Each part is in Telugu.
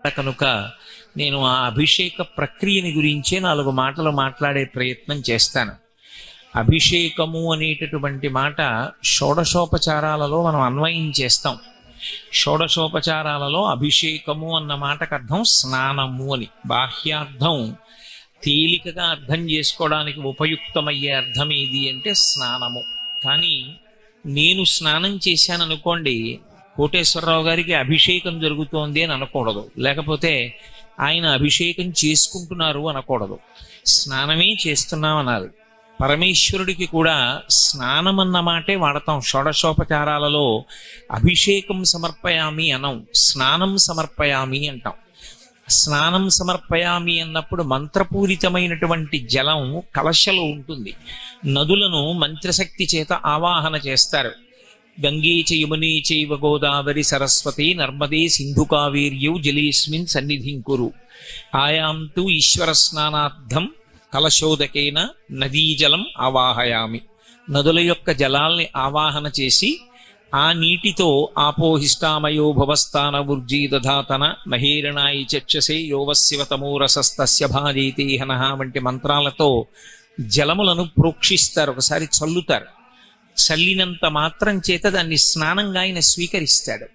కనుక నేను ఆ అభిషేక ప్రక్రియని గురించే 4 మాటలు మాట్లాడే ప్రయత్నం చేస్తాను. అభిషేకము అనేటటువంటి మాట షోడశోపచారాలలో మనం అన్వయం చేస్తాం. షోడశోపచారాలలో అభిషేకము అన్న మాటకు అర్థం స్నానము అని. బాహ్యార్థం తేలికగా అర్థం చేసుకోవడానికి ఉపయుక్తమయ్యే అర్థం ఏది అంటే స్నానము. కానీ నేను స్నానం చేశాను అనుకోండి, కోటేశ్వరరావు గారికి అభిషేకం జరుగుతోంది అని అనకూడదు, లేకపోతే ఆయన అభిషేకం చేసుకుంటున్నారు అనకూడదు. స్నానమే చేస్తున్నాం అనాలి. పరమేశ్వరుడికి కూడా స్నానం అన్న మాటే వాడతాం. షోడశోపచారాలలో అభిషేకం సమర్పయామి అనం, స్నానం సమర్పయామి అంటాం. స్నానం సమర్పయామి అన్నప్పుడు మంత్రపూరితమైనటువంటి జలం కలశలో ఉంటుంది. నదులను మంత్రశక్తి చేత ఆవాహన చేస్తారు. గంగే చ యమునే చైవ గోదావరి సరస్వతి నర్మదే సింధు కావేర్యౌ జలేస్మిన్ సన్నిధిం కురు ఆయాం తు ఈశ్వర స్నానార్థం కలశోదకేన నదీజలం ఆవాహయామి. నదుల యొక్క జలాల్ని ఆవాహన చేసి ఆ నీటితో ఆపోహిష్టామయో భవస్థాన ఊర్జీ దధాతన మహేరణాయి చక్షసే యోవశివతమో రసస్తస్య భాజేతే హనః వంటి మంత్రాలతో జలములను ప్రోక్షిస్తారు, ఒకసారి చల్లుతారు. చల్లినంత మాత్రం చేత దాన్ని స్నానంగా ఆయన స్వీకరిస్తాడు.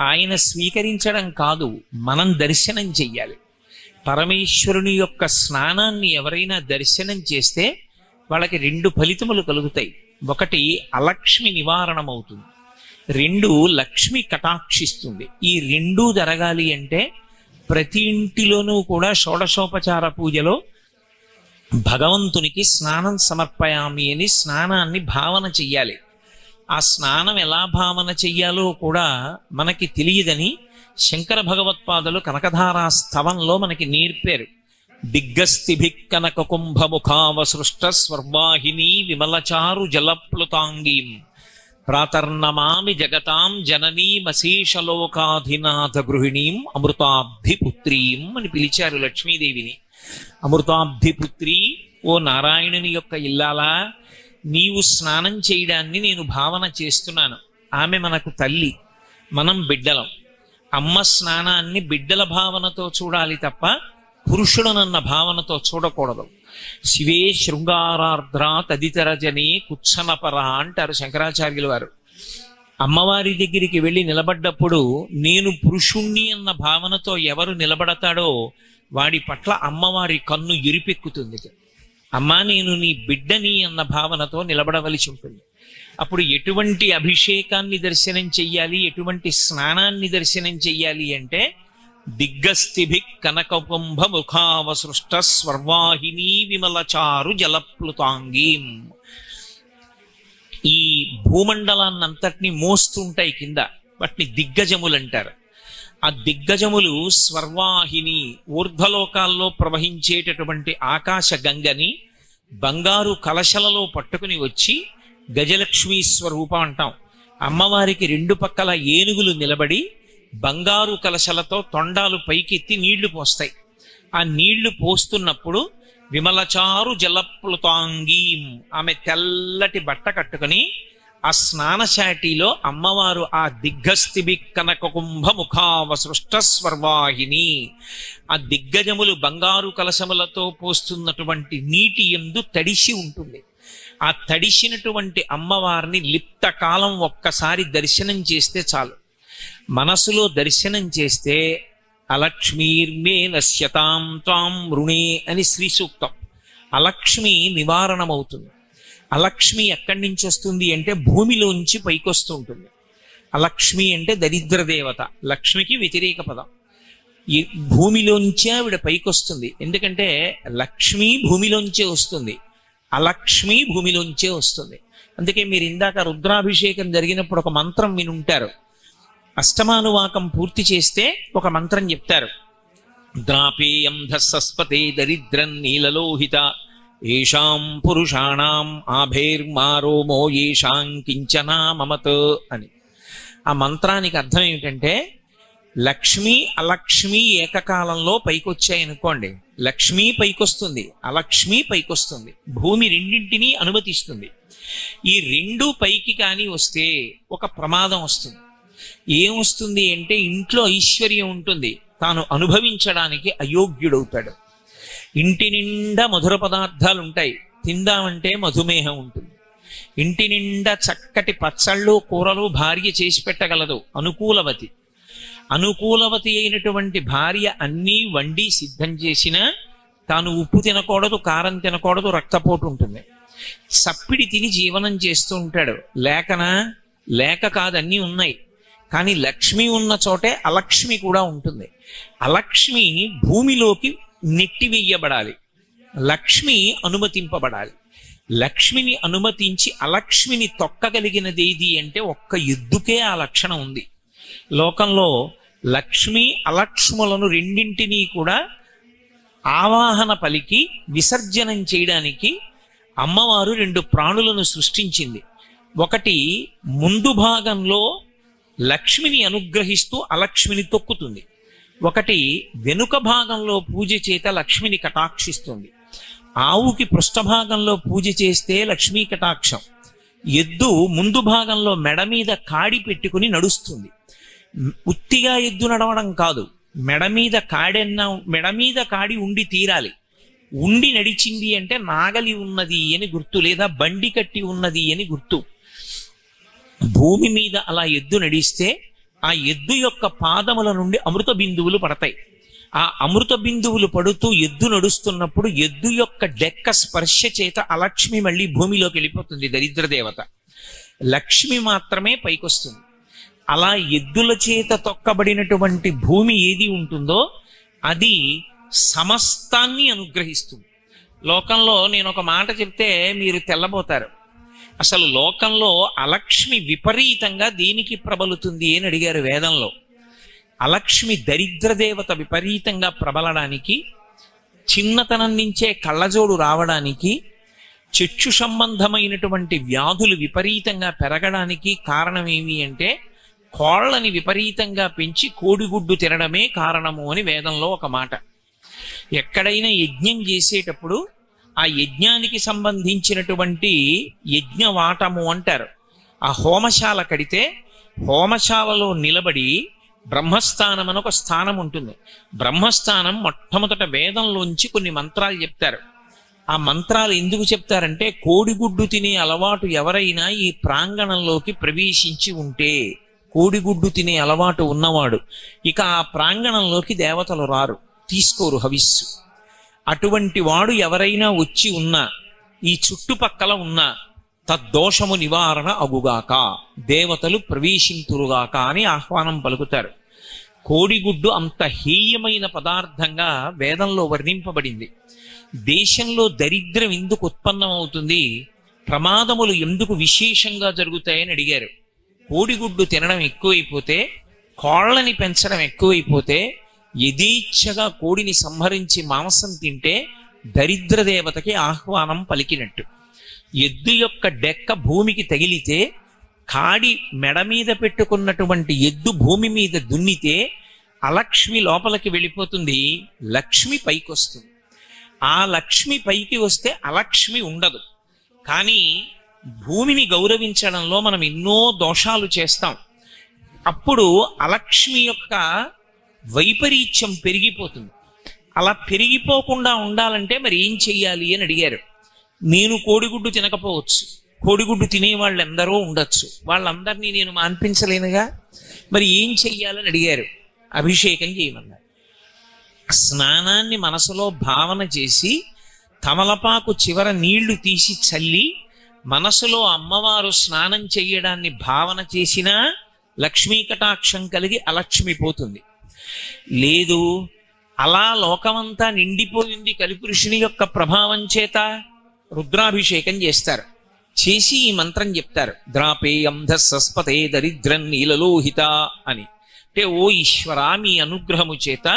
ఆయన స్వీకరించడం కాదు, మనం దర్శనం చెయ్యాలి. పరమేశ్వరుని యొక్క స్నానాన్ని ఎవరైనా దర్శనం చేస్తే వాళ్ళకి 2 ఫలితములు కలుగుతాయి. ఒకటి అలక్ష్మి నివారణం అవుతుంది, 2 లక్ష్మి కటాక్షిస్తుంది. ఈ 2 జరగాలి అంటే ప్రతి ఇంటిలోనూ కూడా షోడశోపచార పూజలో భగవంతునికి స్నానం సమర్పయామి అని స్నానాన్ని భావన చెయ్యాలి. ఆ స్నానం ఎలా భావన చెయ్యాలో కూడా మనకి తెలియదని శంకర భగవత్పాదులు కనకధారా స్తవంలో మనకి నేర్పారు. దిగ్గస్థిభిక్ కనక కుంభముఖావసృష్ట స్వర్వాహిని విమలచారు జలప్లుతాంగీం ప్రాతర్నమామి జగతాం జననీమశేషలోకాధినాథ గృహిణీం అమృతాబ్ధిపుత్రీం అని పిలిచారు లక్ష్మీదేవిని. అమృతాబ్ధిపుత్రి, ఓ నారాయణుని యొక్క ఇల్లాలా, నీవు స్నానం చేయడాన్ని నేను భావన చేస్తున్నాను. ఆమె మనకు తల్లి, మనం బిడ్డలం. అమ్మ స్నానాన్ని బిడ్డల భావనతో చూడాలి తప్ప పురుషుడనన్న భావనతో చూడకూడదు. శివే శృంగారార్ద్ర తదితర జనే కుత్సనపర అంటారు శంకరాచార్యుల వారు. అమ్మవారి దగ్గరికి వెళ్ళి నిలబడ్డప్పుడు నేను పురుషుణ్ణి అన్న భావనతో ఎవరు నిలబడతాడో వాడి పట్ల అమ్మవారి కన్ను ఎరిపెక్కుతుంది. అమ్మా నేను నీ బిడ్డని అన్న భావనతో నిలబడవలసి ఉంటుంది. అప్పుడు ఎటువంటి అభిషేకాన్ని దర్శనం చెయ్యాలి, ఎటువంటి స్నానాన్ని దర్శనం చెయ్యాలి అంటే దిగ్గస్థిభిక్ కనకకుంభ ముఖావసృష్ట స్వర్వాహిని విమలచారు జలప్లుతాంగీం. ఈ భూమండలాన్నంతటినీ మోస్తుంటాయి కింద, వాటిని దిగ్గజములు అంటారు. ఆ దిగ్గజములు స్వర్వాహిని, ఊర్ధ్వలోకాల్లో ప్రవహించేటటువంటి ఆకాశ గంగని బంగారు కలశలలో పట్టుకుని వచ్చి గజలక్ష్మీ స్వరూపం అంటాం. అమ్మవారికి 2 పక్కల ఏనుగులు నిలబడి బంగారు కలశలతో తొండాలు పైకెత్తి నీళ్లు పోస్తాయి. ఆ నీళ్లు పోస్తున్నప్పుడు విమలచారు జలప్లుతాంగీం, ఆమె తెల్లటి బట్ట కట్టుకుని ఆ స్నానశాటిలో అమ్మవారు ఆ దిగ్గస్థిభి కనక కుంభ ముఖావసృష్ట స్వర్వాహిని, ఆ దిగ్గజములు బంగారు కలశములతో పోస్తున్నటువంటి నీటి యందు తడిసి ఉంటుంది. ఆ తడిసినటువంటి అమ్మవారిని లిప్త కాలం ఒక్కసారి దర్శనం చేస్తే చాలు. మనసులో దర్శనం చేస్తే అలక్ష్మీర్మే నశ్యతాం త్వాం రుణే అని శ్రీ సూక్తం. అలక్ష్మి నివారణమవుతుంది. అలక్ష్మి ఎక్కడి నుంచి వస్తుంది అంటే భూమిలోంచి పైకొస్తూ ఉంటుంది. అలక్ష్మి అంటే దరిద్ర దేవత, లక్ష్మికి వ్యతిరేక పదం. ఈ భూమిలోంచే ఆవిడ పైకొస్తుంది. ఎందుకంటే లక్ష్మి భూమిలోంచే వస్తుంది, అలక్ష్మి భూమిలోంచే వస్తుంది. అందుకే మీరు ఇందాక రుద్రాభిషేకం జరిగినప్పుడు ఒక మంత్రం వినుంటారు. అష్టమానువాకం పూర్తి చేస్తే ఒక మంత్రం చెప్తారు. ద్రాపేయం ధస్సస్పతే దరిద్రం నీలలోహిత ఏషాం పురుషాణం ఆభేర్మారోమో ఏషాం కించనా మమత్ అని. ఆ మంత్రానికి అర్థం ఏమిటంటే లక్ష్మి అలక్ష్మి ఏకకాలంలో పైకొచ్చాయనుకోండి, లక్ష్మి పైకొస్తుంది, అలక్ష్మి పైకొస్తుంది. భూమి రెండింటినీ అనుమతిస్తుంది. ఈ 2 పైకి కానీ వస్తే ఒక ప్రమాదం వస్తుంది. ఏం వస్తుంది అంటే ఇంట్లో ఐశ్వర్యం ఉంటుంది, తాను అనుభవించడానికి అయోగ్యుడవుతాడు. ఇంటి నిండా మధుర పదార్థాలు ఉంటాయి, తిందామంటే మధుమేహం ఉంటుంది. ఇంటి నిండా చక్కటి పచ్చళ్ళు కూరలు భార్య చేసి పెట్టగలదు, అనుకూలవతి. అనుకూలవతి అయినటువంటి భార్య అన్నీ వండి సిద్ధం చేసినా తాను ఉప్పు తినకూడదు, కారం తినకూడదు, రక్తపోటు ఉంటుంది. సప్పిడి తిని జీవనం చేస్తూ ఉంటాడు. లేక కాదు, అన్నీ ఉన్నాయి. కానీ లక్ష్మి ఉన్న చోటే అలక్ష్మి కూడా ఉంటుంది. అలక్ష్మి భూమిలోకి నెట్టివేయబడాలి, లక్ష్మి అనుమతింపబడాలి. లక్ష్మిని అనుమతించి అలక్ష్మిని తొక్కగలిగినది ఏది అంటే ఒక్క ఎద్దుకే ఆ లక్షణం ఉంది. లోకంలో లక్ష్మి అలక్ష్ములను రెండింటినీ కూడా ఆవాహన పలికి విసర్జనం చేయడానికి అమ్మవారు రెండు ప్రాణులను సృష్టించింది. ఒకటి ముందు భాగంలో లక్ష్మిని అనుగ్రహిస్తూ అలక్ష్మిని తొక్కుతుంది, ఒకటి వెనుక భాగంలో పూజ చేత లక్ష్మిని కటాక్షిస్తుంది. ఆవుకి పృష్ఠభాగంలో పూజ చేస్తే లక్ష్మీ కటాక్షం. ఎద్దు ముందు భాగంలో మెడ మీద కాడి పెట్టుకుని నడుస్తుంది. ఉత్తిగా ఎద్దు నడవడం కాదు, మెడ మీద కాడి ఉండి తీరాలి. ఉండి నడిచింది అంటే నాగలి ఉన్నది అని గుర్తు, లేదా బండి కట్టి ఉన్నది అని గుర్తు. భూమి మీద అలా ఎద్దు నడిస్తే ఆ ఎద్దు యొక్క పాదముల నుండి అమృత బిందువులు పడతాయి. ఆ అమృత బిందువులు పడుతూ ఎద్దు నడుస్తున్నప్పుడు ఎద్దు యొక్క డెక్క స్పర్శ చేత అలక్ష్మి మళ్ళీ భూమిలోకి వెళ్ళిపోతుంది, దరిద్రదేవత. లక్ష్మి మాత్రమే పైకొస్తుంది. అలా ఎద్దుల చేత తొక్కబడినటువంటి భూమి ఏది ఉంటుందో అది సమస్తాన్ని అనుగ్రహిస్తుంది. లోకంలో నేను ఒక మాట చెప్తే మీరు తెల్లబోతారు. అసలు లోకంలో అలక్ష్మి విపరీతంగా దేనికి ప్రబలుతుంది అని అడిగారు వేదంలో. అలక్ష్మి దరిద్రదేవత విపరీతంగా ప్రబలడానికి, చిన్నతనం నుంచే కళ్ళజోడు రావడానికి, చక్షు సంబంధమైనటువంటి వ్యాధులు విపరీతంగా పెరగడానికి కారణం ఏమి అంటే కోళ్ళని విపరీతంగా పెంచి కోడిగుడ్డు తినడమే కారణము అని వేదంలో ఒక మాట. ఎక్కడైనా యజ్ఞం చేసేటప్పుడు ఆ యజ్ఞానికి సంబంధించినటువంటి యజ్ఞవాటము అంటారు. ఆ హోమశాల కడితే హోమశాలలో నిలబడి బ్రహ్మస్థానం అని ఒక స్థానం ఉంటుంది. బ్రహ్మస్థానం మొట్టమొదట వేదంలోంచి కొన్ని మంత్రాలు చెప్తారు. ఆ మంత్రాలు ఎందుకు చెప్తారంటే కోడిగుడ్డు తినే అలవాటు ఎవరైనా ఈ ప్రాంగణంలోకి ప్రవేశించి ఉంటే, కోడిగుడ్డు తినే అలవాటు ఉన్నవాడు ఇక ఆ ప్రాంగణంలోకి దేవతలు రారు, తీసుకోరు హవిస్సు. అటువంటి వాడు ఎవరైనా వచ్చి ఉన్నా, ఈ చుట్టుపక్కల ఉన్న తద్దోషము నివారణ అగుగాక, దేవతలు ప్రవేశింతురుగాక అని ఆహ్వానం పలుకుతారు. కోడిగుడ్డు అంత హేయమైన పదార్థంగా వేదంలో వర్ణింపబడింది. దేశంలో దరిద్రం ఎందుకు ఉత్పన్నమవుతుంది, ప్రమాదములు ఎందుకు విశేషంగా జరుగుతాయని అడిగారు. కోడిగుడ్డు తినడం ఎక్కువైపోతే, కోళ్ళని పెంచడం ఎక్కువైపోతే, యథేచ్ఛగా కోడిని సంహరించి మాంసం తింటే దరిద్రదేవతకి ఆహ్వానం పలికినట్టు. ఎద్దు యొక్క డెక్క భూమికి తగిలితే, కాడి మెడ మీద పెట్టుకున్నటువంటి ఎద్దు భూమి మీద దున్నితే అలక్ష్మి లోపలికి వెళ్ళిపోతుంది, లక్ష్మి పైకి వస్తుంది. ఆ లక్ష్మి పైకి వస్తే అలక్ష్మి ఉండదు. కానీ భూమిని గౌరవించడంలో మనం ఎన్నో దోషాలు చేస్తాం. అప్పుడు అలక్ష్మి యొక్క వైపరీత్యం పెరిగిపోతుంది. అలా పెరిగిపోకుండా ఉండాలంటే మరి ఏం చెయ్యాలి అని అడిగారు. నేను కోడిగుడ్డు తినకపోవచ్చు, కోడిగుడ్డు తినేవాళ్ళు ఎందరో ఉండొచ్చు, వాళ్ళందరినీ నేను మాన్పించలేనుగా, మరి ఏం చెయ్యాలని అడిగారు. అభిషేకం చేయమన్నారు. స్నానాన్ని మనసులో భావన చేసి తమలపాకు చివర నీళ్లు తీసి చల్లి మనసులో అమ్మవారు స్నానం చెయ్యడాన్ని భావన చేసినా లక్ష్మీ కటాక్షం కలిగి అలక్ష్మి పోతుంది. లేదు, అలా లోకమంతా నిండిపోయింది కలిపురుషుని యొక్క ప్రభావం చేత, రుద్రాభిషేకం చేస్తారు. చేసి ఈ మంత్రం చెప్తారు, ద్రాపేయం ధస్సస్పతే దరిద్రం నీలలోహిత అని. అంటే ఓ ఈశ్వర, మీ అనుగ్రహము చేత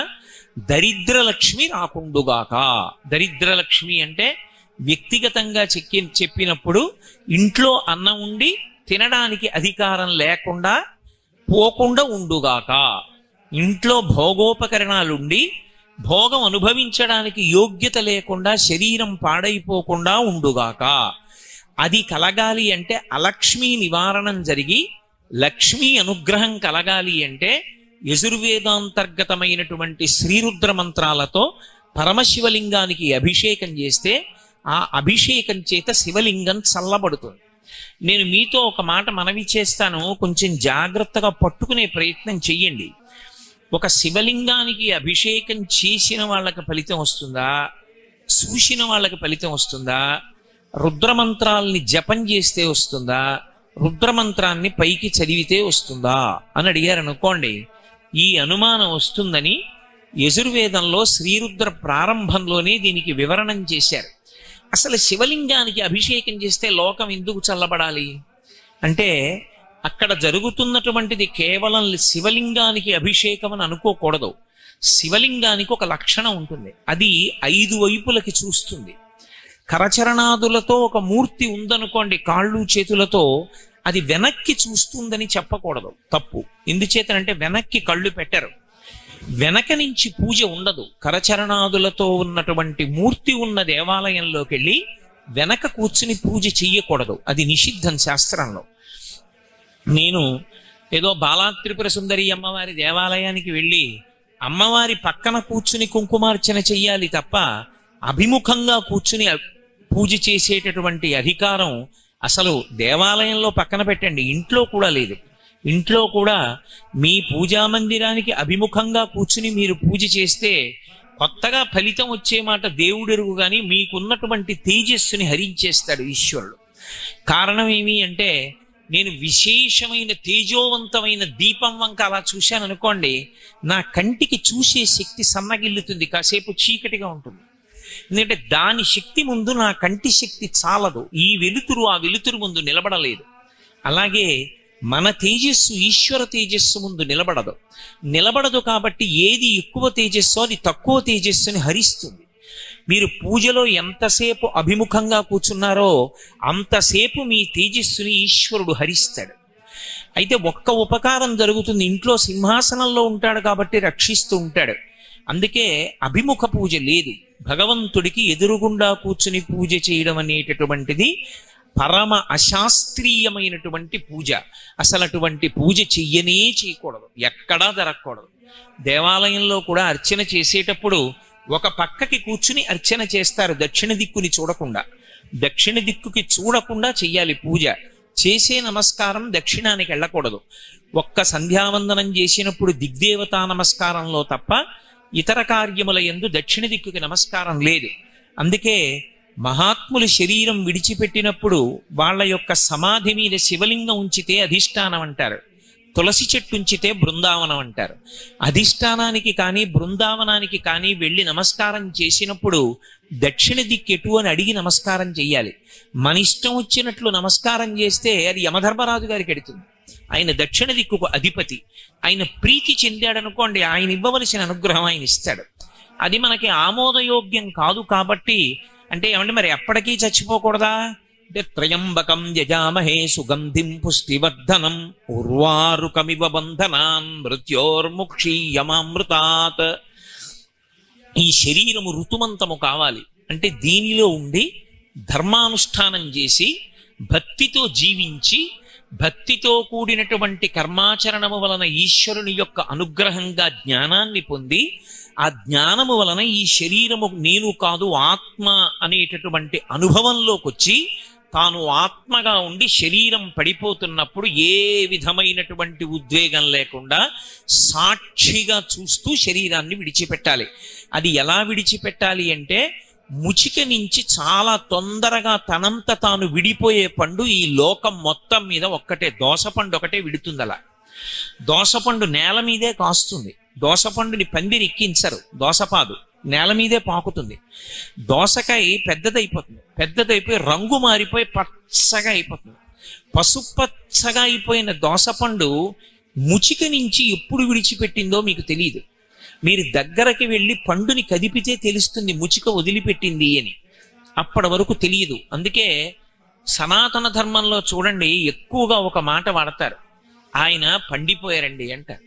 దరిద్రలక్ష్మి రాకుండుగాక. దరిద్రలక్ష్మి అంటే వ్యక్తిగతంగా చెప్పినప్పుడు ఇంట్లో అన్నం ఉండి తినడానికి అధికారం లేకుండా పోకుండా ఉండుగాక, ఇంట్లో భోగోపకరణాలుండి భోగం అనుభవించడానికి యోగ్యత లేకుండా శరీరం పాడైపోకుండా ఉండుగాక. అది కలగాలి అంటే అలక్ష్మీ నివారణం జరిగి లక్ష్మీ అనుగ్రహం కలగాలి అంటే యజుర్వేదాంతర్గతమైనటువంటి శ్రీరుద్ర మంత్రాలతో పరమశివలింగానికి అభిషేకం చేస్తే ఆ అభిషేకం చేత శివలింగం చల్లబడుతుంది. నేను మీతో ఒక మాట మనవి చేస్తాను, కొంచెం జాగ్రత్తగా పట్టుకునే ప్రయత్నం చెయ్యండి. ఒక శివలింగానికి అభిషేకం చేసిన వాళ్ళకి ఫలితం వస్తుందా, చూసిన వాళ్ళకి ఫలితం వస్తుందా, రుద్రమంత్రాల్ని జపం చేస్తే వస్తుందా, రుద్రమంత్రాన్ని పైకి చదివితే వస్తుందా అని అడిగారు అనుకోండి, ఈ అనుమానం వస్తుందని యజుర్వేదంలో శ్రీరుద్ర ప్రారంభంలోనే దీనికి వివరణం చేశారు. అసలు శివలింగానికి అభిషేకం చేస్తే లోకం ఎందుకు చల్లబడాలి అంటే, అక్కడ జరుగుతున్నటువంటిది కేవలం శివలింగానికి అభిషేకం అని అనుకోకూడదు. శివలింగానికి ఒక లక్షణం ఉంటుంది, అది 5 వైపులకి చూస్తుంది. కరచరణాదులతో ఒక మూర్తి ఉందనుకోండి, కాళ్ళు చేతులతో, అది వెనక్కి చూస్తుందని చెప్పకూడదు, తప్పు. ఎందుచేతనంటే వెనక్కి కళ్ళు పెట్టరు, వెనక నుంచి పూజ ఉండదు. కరచరణాదులతో ఉన్నటువంటి మూర్తి ఉన్న దేవాలయంలోకి వెళ్ళి వెనక కూర్చుని పూజ చెయ్యకూడదు, అది నిషిద్ధం శాస్త్రంలో. నేను ఏదో బాలాత్రిపుర సుందరి అమ్మవారి దేవాలయానికి వెళ్ళి అమ్మవారి పక్కన కూర్చుని కుంకుమార్చన చెయ్యాలి తప్ప అభిముఖంగా కూర్చుని పూజ చేసేటటువంటి అధికారం అసలు దేవాలయంలో పక్కన పెట్టండి, ఇంట్లో కూడా లేదు. ఇంట్లో కూడా మీ పూజా మందిరానికి అభిముఖంగా కూర్చుని మీరు పూజ చేస్తే కొత్తగా ఫలితం వచ్చే మాట దేవుడెరుగు, కానీ మీకున్నటువంటి తేజస్సుని హరించేస్తాడు ఈశ్వరుడు. కారణం ఏమి అంటే, నేను విశేషమైన తేజోవంతమైన దీపం వంక అలా చూశాను అనుకోండి, నా కంటికి చూసే శక్తి సన్నగిల్లుతుంది, కాసేపు చీకటిగా ఉంటుంది. ఎందుకంటే దాని శక్తి ముందు నా కంటి శక్తి చాలదు, ఈ వెలుతురు ఆ వెలుతురు ముందు నిలబడలేదు. అలాగే మన తేజస్సు ఈశ్వర తేజస్సు ముందు నిలబడదు కాబట్టి ఏది ఎక్కువ తేజస్సు అది తక్కువ తేజస్సుని హరిస్తుంది. మీరు పూజలో ఎంతసేపు అభిముఖంగా కూర్చున్నారో అంతసేపు మీ తేజస్సుని ఈశ్వరుడు హరిస్తాడు. అయితే ఒక్క ఉపకారం జరుగుతుంది, ఇంట్లో సింహాసనంలో ఉంటాడు కాబట్టి రక్షిస్తూ ఉంటాడు. అందుకే అభిముఖ పూజ లేదు, భగవంతుడికి ఎదురుగుండా కూర్చుని పూజ చేయడం అనేటటువంటిది పరమ అశాస్త్రీయమైనటువంటి పూజ. అసలు అటువంటి పూజ చేయకూడదు, ఎక్కడా జరగకూడదు. దేవాలయంలో కూడా అర్చన చేసేటప్పుడు ఒక పక్కకి కూర్చుని అర్చన చేస్తారు, దక్షిణ దిక్కుని చూడకుండా. దక్షిణ దిక్కుకి చూడకుండా చెయ్యాలి పూజ. చేసే నమస్కారం దక్షిణానికి వెళ్ళకూడదు. ఒక్క సంధ్యావందనం చేసినప్పుడు దిగ్దేవతా నమస్కారంలో తప్ప ఇతర కార్యముల యందు దక్షిణ దిక్కుకి నమస్కారం లేదు. అందుకే మహాత్ములు శరీరం విడిచిపెట్టినప్పుడు వాళ్ళ యొక్క సమాధి మీద శివలింగం ఉంచితే అధిష్టానం అంటారు, తులసి చెట్టు ఉంచితే బృందావనం అంటారు. అధిష్టానానికి కానీ బృందావనానికి కానీ వెళ్ళి నమస్కారం చేసినప్పుడు దక్షిణ దిక్కెటు అని అడిగి నమస్కారం చెయ్యాలి. మన ఇష్టం వచ్చినట్లు నమస్కారం చేస్తే అది యమధర్మరాజు గారికి ఎడుతుంది. ఆయన దక్షిణ దిక్కుకు అధిపతి, ఆయన ప్రీతి చెందాడనుకోండి, ఆయన ఇవ్వవలసిన అనుగ్రహం ఆయన ఇస్తాడు. అది మనకి ఆమోదయోగ్యం కాదు కాబట్టి, అంటే ఏమంటే మరి ఎప్పటికీ చచ్చిపోకూడదా అంటే, త్రయంబకం యజామహే సుగంధిం పుష్టివర్ధనం ఉర్వారుకమివ బంధనాన్ మృత్యోర్ముక్షీయమామృతాత్. ఈ శరీరము ఋతుమంతము కావాలి అంటే దీనిలో ఉండి ధర్మానుష్ఠానం చేసి భక్తితో జీవించి భక్తితో కూడినటువంటి కర్మాచరణము వలన ఈశ్వరుని యొక్క అనుగ్రహంగా జ్ఞానాన్ని పొంది ఆ జ్ఞానము వలన ఈ శరీరము నేను కాదు ఆత్మ అనేటటువంటి అనుభవంలోకి వచ్చి తాను ఆత్మగా ఉండి శరీరం పడిపోతున్నప్పుడు ఏ విధమైనటువంటి ఉద్వేగం లేకుండా సాక్షిగా చూస్తూ శరీరాన్ని విడిచిపెట్టాలి. అది ఎలా విడిచిపెట్టాలి అంటే, ముచిక నుంచి చాలా తొందరగా తనంత తాను విడిపోయే పండు ఈ లోకం మొత్తం మీద ఒక్కటే, దోసపండు ఒకటే విడుతుంది. అలా దోసపండు నేల మీదే కాస్తుంది, దోసపండుని పందిరి ఎక్కించరు, దోసపాదు నేల మీదే పాకుతుంది. దోసకాయ పెద్దదైపోయి రంగు మారిపోయి పచ్చగా అయిపోతుంది. పసుపచ్చగా అయిపోయిన దోసపండు ముచిక నుంచి ఎప్పుడు విడిచిపెట్టిందో మీకు తెలియదు. మీరు దగ్గరకి వెళ్ళి పండుని కదిపితే తెలుస్తుంది ముచిక వదిలిపెట్టింది అని, అప్పటి వరకు తెలియదు. అందుకే సనాతన ధర్మంలో చూడండి ఎక్కువగా ఒక మాట వాడతారు, ఆయన పండిపోయారండి అంటారు,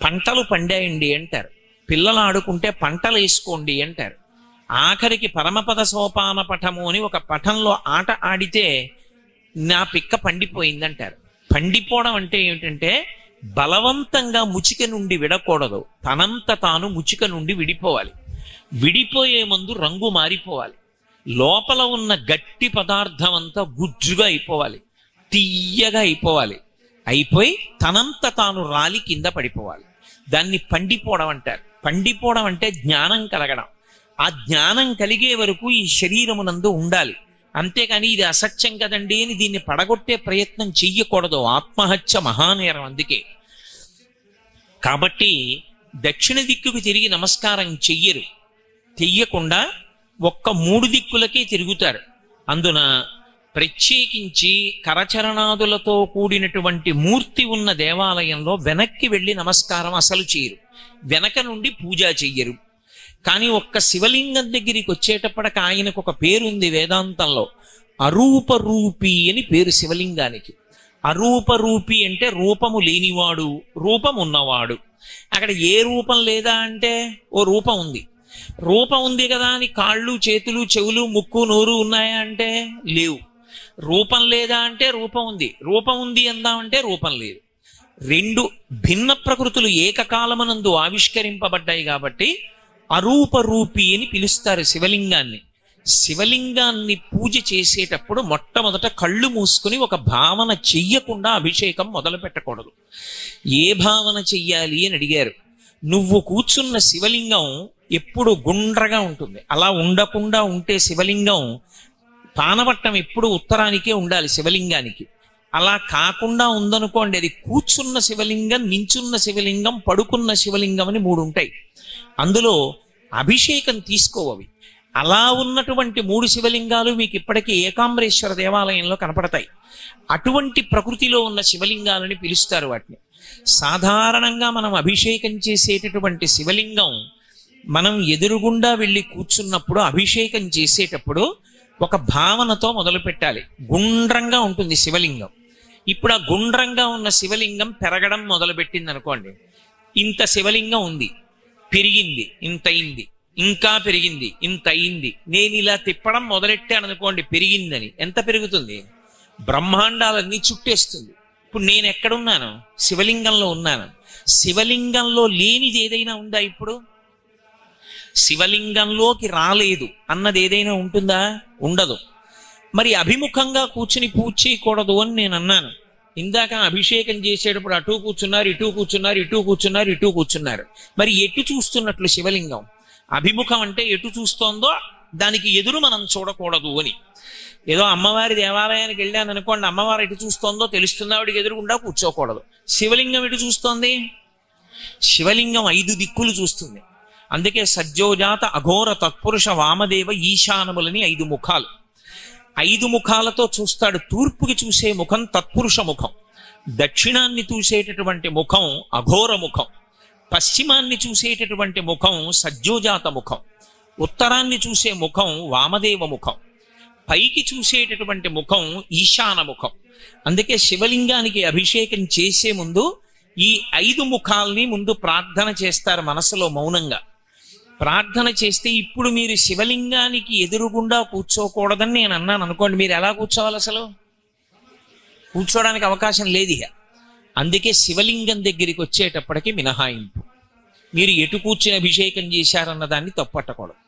పంటలు పండాయండి అంటారు, పిల్లలు ఆడుకుంటే పంటలు వేసుకోండి అంటారు. ఆఖరికి పరమపద సోపాన పఠము అని ఒక పఠంలో ఆట ఆడితే నా పిక్క పండిపోయిందంటారు. పండిపోవడం అంటే ఏమిటంటే బలవంతంగా ముచిక నుండి విడకూడదు, తనంత తాను ముచిక నుండి విడిపోవాలి. విడిపోయే ముందు రంగు మారిపోవాలి, లోపల ఉన్న గట్టి పదార్థం అంతా గుజ్జుగా అయిపోవాలి, తీయగా అయిపోవాలి. అయిపోయి తనంత తాను రాలి కింద పడిపోవాలి. దాన్ని పండిపోవడం అంటారు. పండిపోవడం అంటే జ్ఞానం కలగడం. ఆ జ్ఞానం కలిగే వరకు ఈ శరీరమునందు ఉండాలి. అంతేకాని ఇది అసత్యం కదండి అని దీన్ని పడగొట్టే ప్రయత్నం చెయ్యకూడదు. ఆత్మహత్య మహానేరం. అందుకే కాబట్టి దక్షిణ దిక్కుకు తిరిగి నమస్కారం చెయ్యరు. చెయ్యకుండా ఒక్క 3 దిక్కులకే తిరుగుతారు. అందున ప్రత్యేకించి కరచరణాదులతో కూడినటువంటి మూర్తి ఉన్న దేవాలయంలో వెనక్కి వెళ్ళి నమస్కారం అసలు చేయరు, వెనక నుండి పూజ చెయ్యరు. కానీ ఒక్క శివలింగం దగ్గరికి వచ్చేటప్పటికి ఆయనకు ఒక పేరుంది వేదాంతంలో, అరూపరూపి అని పేరు శివలింగానికి. అరూపరూపి అంటే రూపము లేనివాడు, రూపం ఉన్నవాడు. అక్కడ ఏ రూపం లేదా అంటే ఓ రూపం ఉంది. రూపం ఉంది కదా అని కాళ్ళు చేతులు చెవులు ముక్కు నోరు ఉన్నాయా అంటే లేవు. రూపం లేదా అంటే రూపం ఉంది, రూపం ఉంది అందామంటే రూపం లేదు. 2 భిన్న ప్రకృతులు ఏకకాలమనందు ఆవిష్కరింపబడ్డాయి కాబట్టి అరూపరూపి అని పిలుస్తారు శివలింగాన్ని. శివలింగాన్ని పూజ చేసేటప్పుడు మొట్టమొదట కళ్ళు మూసుకుని ఒక భావన చెయ్యకుండా అభిషేకం మొదలు పెట్టకూడదు. ఏ భావన చెయ్యాలి అని అడిగారు. నువ్వు కూర్చున్న శివలింగం ఎప్పుడు గుండ్రగా ఉంటుంది. అలా ఉండకుండా ఉంటే శివలింగం పానవట్టం ఎప్పుడు ఉత్తరానికే ఉండాలి శివలింగానికి. అలా కాకుండా ఉందనుకోండి, అది కూర్చున్న శివలింగం, నించున్న శివలింగం, పడుకున్న శివలింగం అని 3 ఉంటాయి. అందులో అభిషేకం తీసుకోవవి. అలా ఉన్నటువంటి 3 శివలింగాలు మీకు ఇప్పటికీ ఏకాంబరేశ్వర దేవాలయంలో కనపడతాయి. అటువంటి ప్రకృతిలో ఉన్న శివలింగాలని పిలుస్తారు వాటిని. సాధారణంగా మనం అభిషేకం చేసేటటువంటి శివలింగం మనం ఎదురుగుండా వెళ్ళి కూర్చున్నప్పుడు అభిషేకం చేసేటప్పుడు ఒక భావనతో మొదలు పెట్టాలి. గుండ్రంగా ఉంటుంది శివలింగం. ఇప్పుడు ఆ గుండ్రంగా ఉన్న శివలింగం పెరగడం మొదలుపెట్టింది అనుకోండి. ఇంత శివలింగం ఉంది, పెరిగింది, ఇంత అయింది, ఇంకా పెరిగింది, ఇంత అయింది. నేను ఇలా తిప్పడం మొదలెట్టాను అనుకోండి, పెరిగిందని. ఎంత పెరుగుతుంది? బ్రహ్మాండాలన్నీ చుట్టేస్తుంది. ఇప్పుడు నేను ఎక్కడున్నాను? శివలింగంలో ఉన్నాను. శివలింగంలో లేనిది ఏదైనా ఉందా? ఇప్పుడు శివలింగంలోకి రాలేదు అన్నది ఏదైనా ఉంటుందా? ఉండదు. మరి అభిముఖంగా కూర్చుని పూజ చేయకూడదు అని నేను అన్నాను. ఇందాక అభిషేకం చేసేటప్పుడు అటు కూర్చున్నారు, ఇటు కూర్చున్నారు, ఇటు కూర్చున్నారు, ఇటు కూర్చున్నారు. మరి ఎటు చూస్తున్నట్లు శివలింగం? అభిముఖం అంటే ఎటు చూస్తోందో దానికి ఎదురు మనం చూడకూడదు అని. ఏదో అమ్మవారి దేవాలయానికి వెళ్ళాను అనుకోండి, అమ్మవారు ఎటు చూస్తోందో తెలుస్తుంది, ఆవిడికి ఎదురుగుండా కూర్చోకూడదు. శివలింగం ఎటు చూస్తోంది? శివలింగం 5 దిక్కులు చూస్తుంది. అందుకే సజ్జోజాత అఘోర తత్పురుష వామదేవ ఈశానములని 5 ముఖాలు. 5 ముఖాలతో చూస్తాడు. తూర్పుకి చూసే ముఖం తత్పురుష ముఖం, దక్షిణాన్ని చూసేటటువంటి ముఖం అఘోర ముఖం, పశ్చిమాన్ని చూసేటటువంటి ముఖం సజ్జోజాత ముఖం, ఉత్తరాన్ని చూసే ముఖం వామదేవ ముఖం, పైకి చూసేటటువంటి ముఖం ఈశాన ముఖం. అందుకే శివలింగానికి అభిషేకం చేసే ముందు ఈ 5 ముఖాల్ని ముందు ప్రార్థన చేస్తారు మనసులో మౌనంగా. ప్రార్థన చేస్తే ఇప్పుడు మీరు శివలింగానికి ఎదురుగుండా కూర్చోకూడదని నేను అన్నాను అనుకోండి, మీరు ఎలా కూర్చోవాలి? అసలు కూర్చోడానికి అవకాశం లేదు ఇక. అందుకే శివలింగం దగ్గరికి వచ్చేటప్పటికి మినహాయింపు. మీరు ఎటు కూర్చుని అభిషేకం చేశారన్న దాన్ని తప్పట్టకూడదు.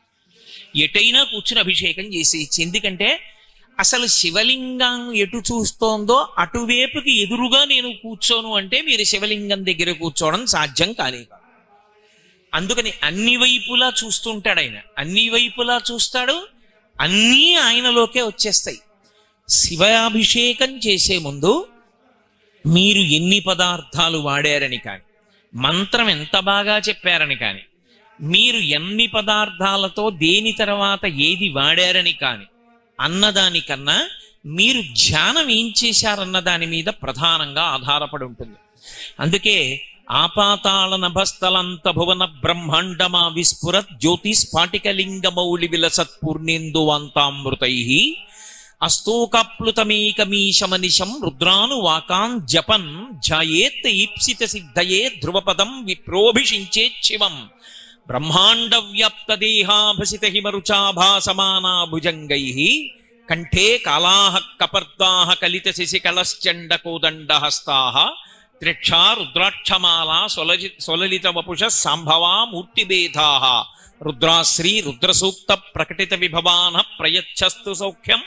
ఎటైనా కూర్చుని అభిషేకం చేసేయచ్చు. ఎందుకంటే అసలు శివలింగం ఎటు చూస్తోందో అటువైపుకి ఎదురుగా నేను కూర్చోను అంటే మీరు శివలింగం దగ్గర కూర్చోవడం సాధ్యం కానే కాదు. అందుకని అన్ని వైపులా చూస్తుంటాడు ఆయన. అన్ని వైపులా చూస్తాడు, అన్నీ ఆయనలోకే వచ్చేస్తాయి. శివాభిషేకం చేసే ముందు మీరు ఎన్ని పదార్థాలు వాడారని కానీ, మంత్రం ఎంత బాగా చెప్పారని కానీ, మీరు ఎన్ని పదార్థాలతో దేని తర్వాత ఏది వాడారని కానీ అన్నదానికన్నా మీరు ధ్యానం ఏం చేశారన్న దాని మీద ప్రధానంగా ఆధారపడి ఉంటుంది. అందుకే ఆపాతాళ నభస్థలంత భువన బ్రహ్మాండమా విస్ఫురత్ జ్యోతి స్ఫాటికలింగ మౌళి విలసత్పూర్ణేందువాంతామృతై అస్తోకప్లుతమేకమీశమనిశం రుద్రాను వాకాన్ జపన్ ధ్యాయేత్ ఈప్సిత సిద్ధయే ధ్రువపదం విప్రోభిషించేత్ శివం బ్రహ్మాండ వ్యాప్త దేహాభసిత హిమరుచాభాసమానా భుజంగై కంఠే కాళాః కపర్దాః కలిత శశికళశ్చండ కోదండహస్తాః త్రిక్షా రుద్రాక్షమాల సొలలిత వపుష సంభవా మూర్తిభేదా రుద్రాశ్రీ రుద్రసూక్త ప్రకటిత విభవాన ప్రయచ్చస్తు సౌఖ్యం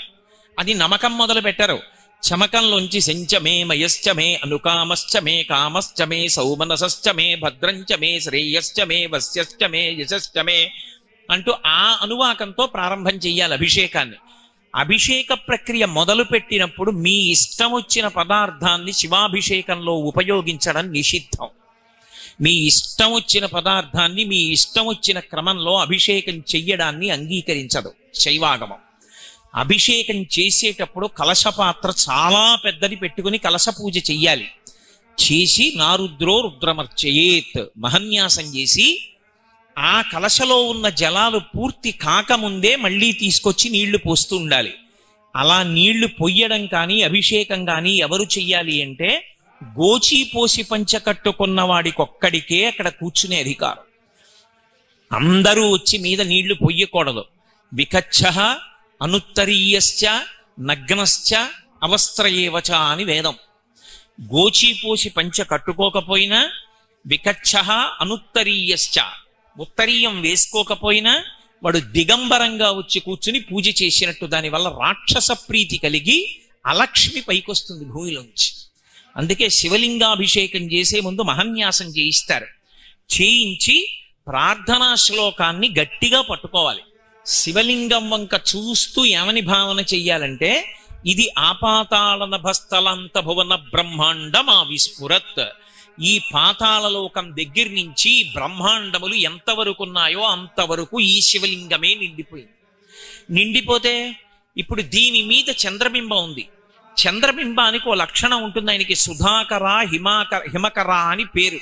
అది నమకం మొదలు పెట్టరు. చమకంలోంచి శంచమే మయశ్చ మే అనుకామశ్చ మే కామశ్చ మే సౌమనసశ్చ మే భద్రంచ మే శ్రేయశ్చ మే వస్యశ్చ మే యశశ్చ మే అంటూ ఆ అనువాకంతో ప్రారంభం చెయ్యాలి అభిషేకాన్ని. అభిషేక ప్రక్రియ మొదలు పెట్టినప్పుడు మీ ఇష్టం వచ్చిన పదార్థాన్ని శివాభిషేకంలో ఉపయోగించడం నిషిద్ధం. మీ ఇష్టం వచ్చిన పదార్థాన్ని మీ ఇష్టం వచ్చిన క్రమంలో అభిషేకం చెయ్యడాన్ని అంగీకరించదు శైవాగమం. అభిషేకం చేసేటప్పుడు కలశపాత్ర చాలా పెద్దది పెట్టుకుని కలశ పూజ చెయ్యాలి. చేసి నారుద్రో రుద్రమర్చయేత్ మహన్యాసం చేసి ఆ కలశలో ఉన్న జలాలు పూర్తి కాకముందే మళ్ళీ తీసుకొచ్చి నీళ్లు పోస్తూ ఉండాలి. అలా నీళ్లు పొయ్యడం కానీ అభిషేకం కానీ ఎవరు చెయ్యాలి అంటే గోచి పోసి పంచ కట్టుకున్న వాడికొక్కడికే అక్కడ కూర్చునే అధికారం. అందరూ వచ్చి మీద నీళ్లు పొయ్యకూడదు. వికచ్చ అనుత్తరీయశ్చ నగ్నశ్చ అవస్త్రయేవచ అని వేదం. గోచి పోసి పంచ కట్టుకోకపోయినా వికచ్చ అనుత్తరీయశ్చ ఉత్తరీయం వేసుకోకపోయినా వాడు దిగంబరంగా వచ్చి కూర్చుని పూజ చేసినట్టు. దానివల్ల రాక్షస ప్రీతి కలిగి అలక్ష్మి పైకొస్తుంది భూమిలోంచి. అందుకే శివలింగాభిషేకం చేసే ముందు మహన్యాసం చేయిస్తారు. చేయించి ప్రార్థనా శ్లోకాన్ని గట్టిగా పట్టుకోవాలి. శివలింగం వంక చూస్తూ ఏమని భావన చెయ్యాలంటే ఇది ఆపాతాళన భస్తలంత భువన బ్రహ్మాండమా విస్ఫురత్. ఈ పాతాళలోకం దగ్గర నుంచి బ్రహ్మాండములు ఎంతవరకు ఉన్నాయో అంతవరకు ఈ శివలింగమే నిండిపోయింది. నిండిపోతే ఇప్పుడు దీని మీద చంద్రబింబం ఉంది. చంద్రబింబానికి ఓ లక్షణం ఉంటుంది. ఆయనకి సుధాకర హిమకర అని పేరు.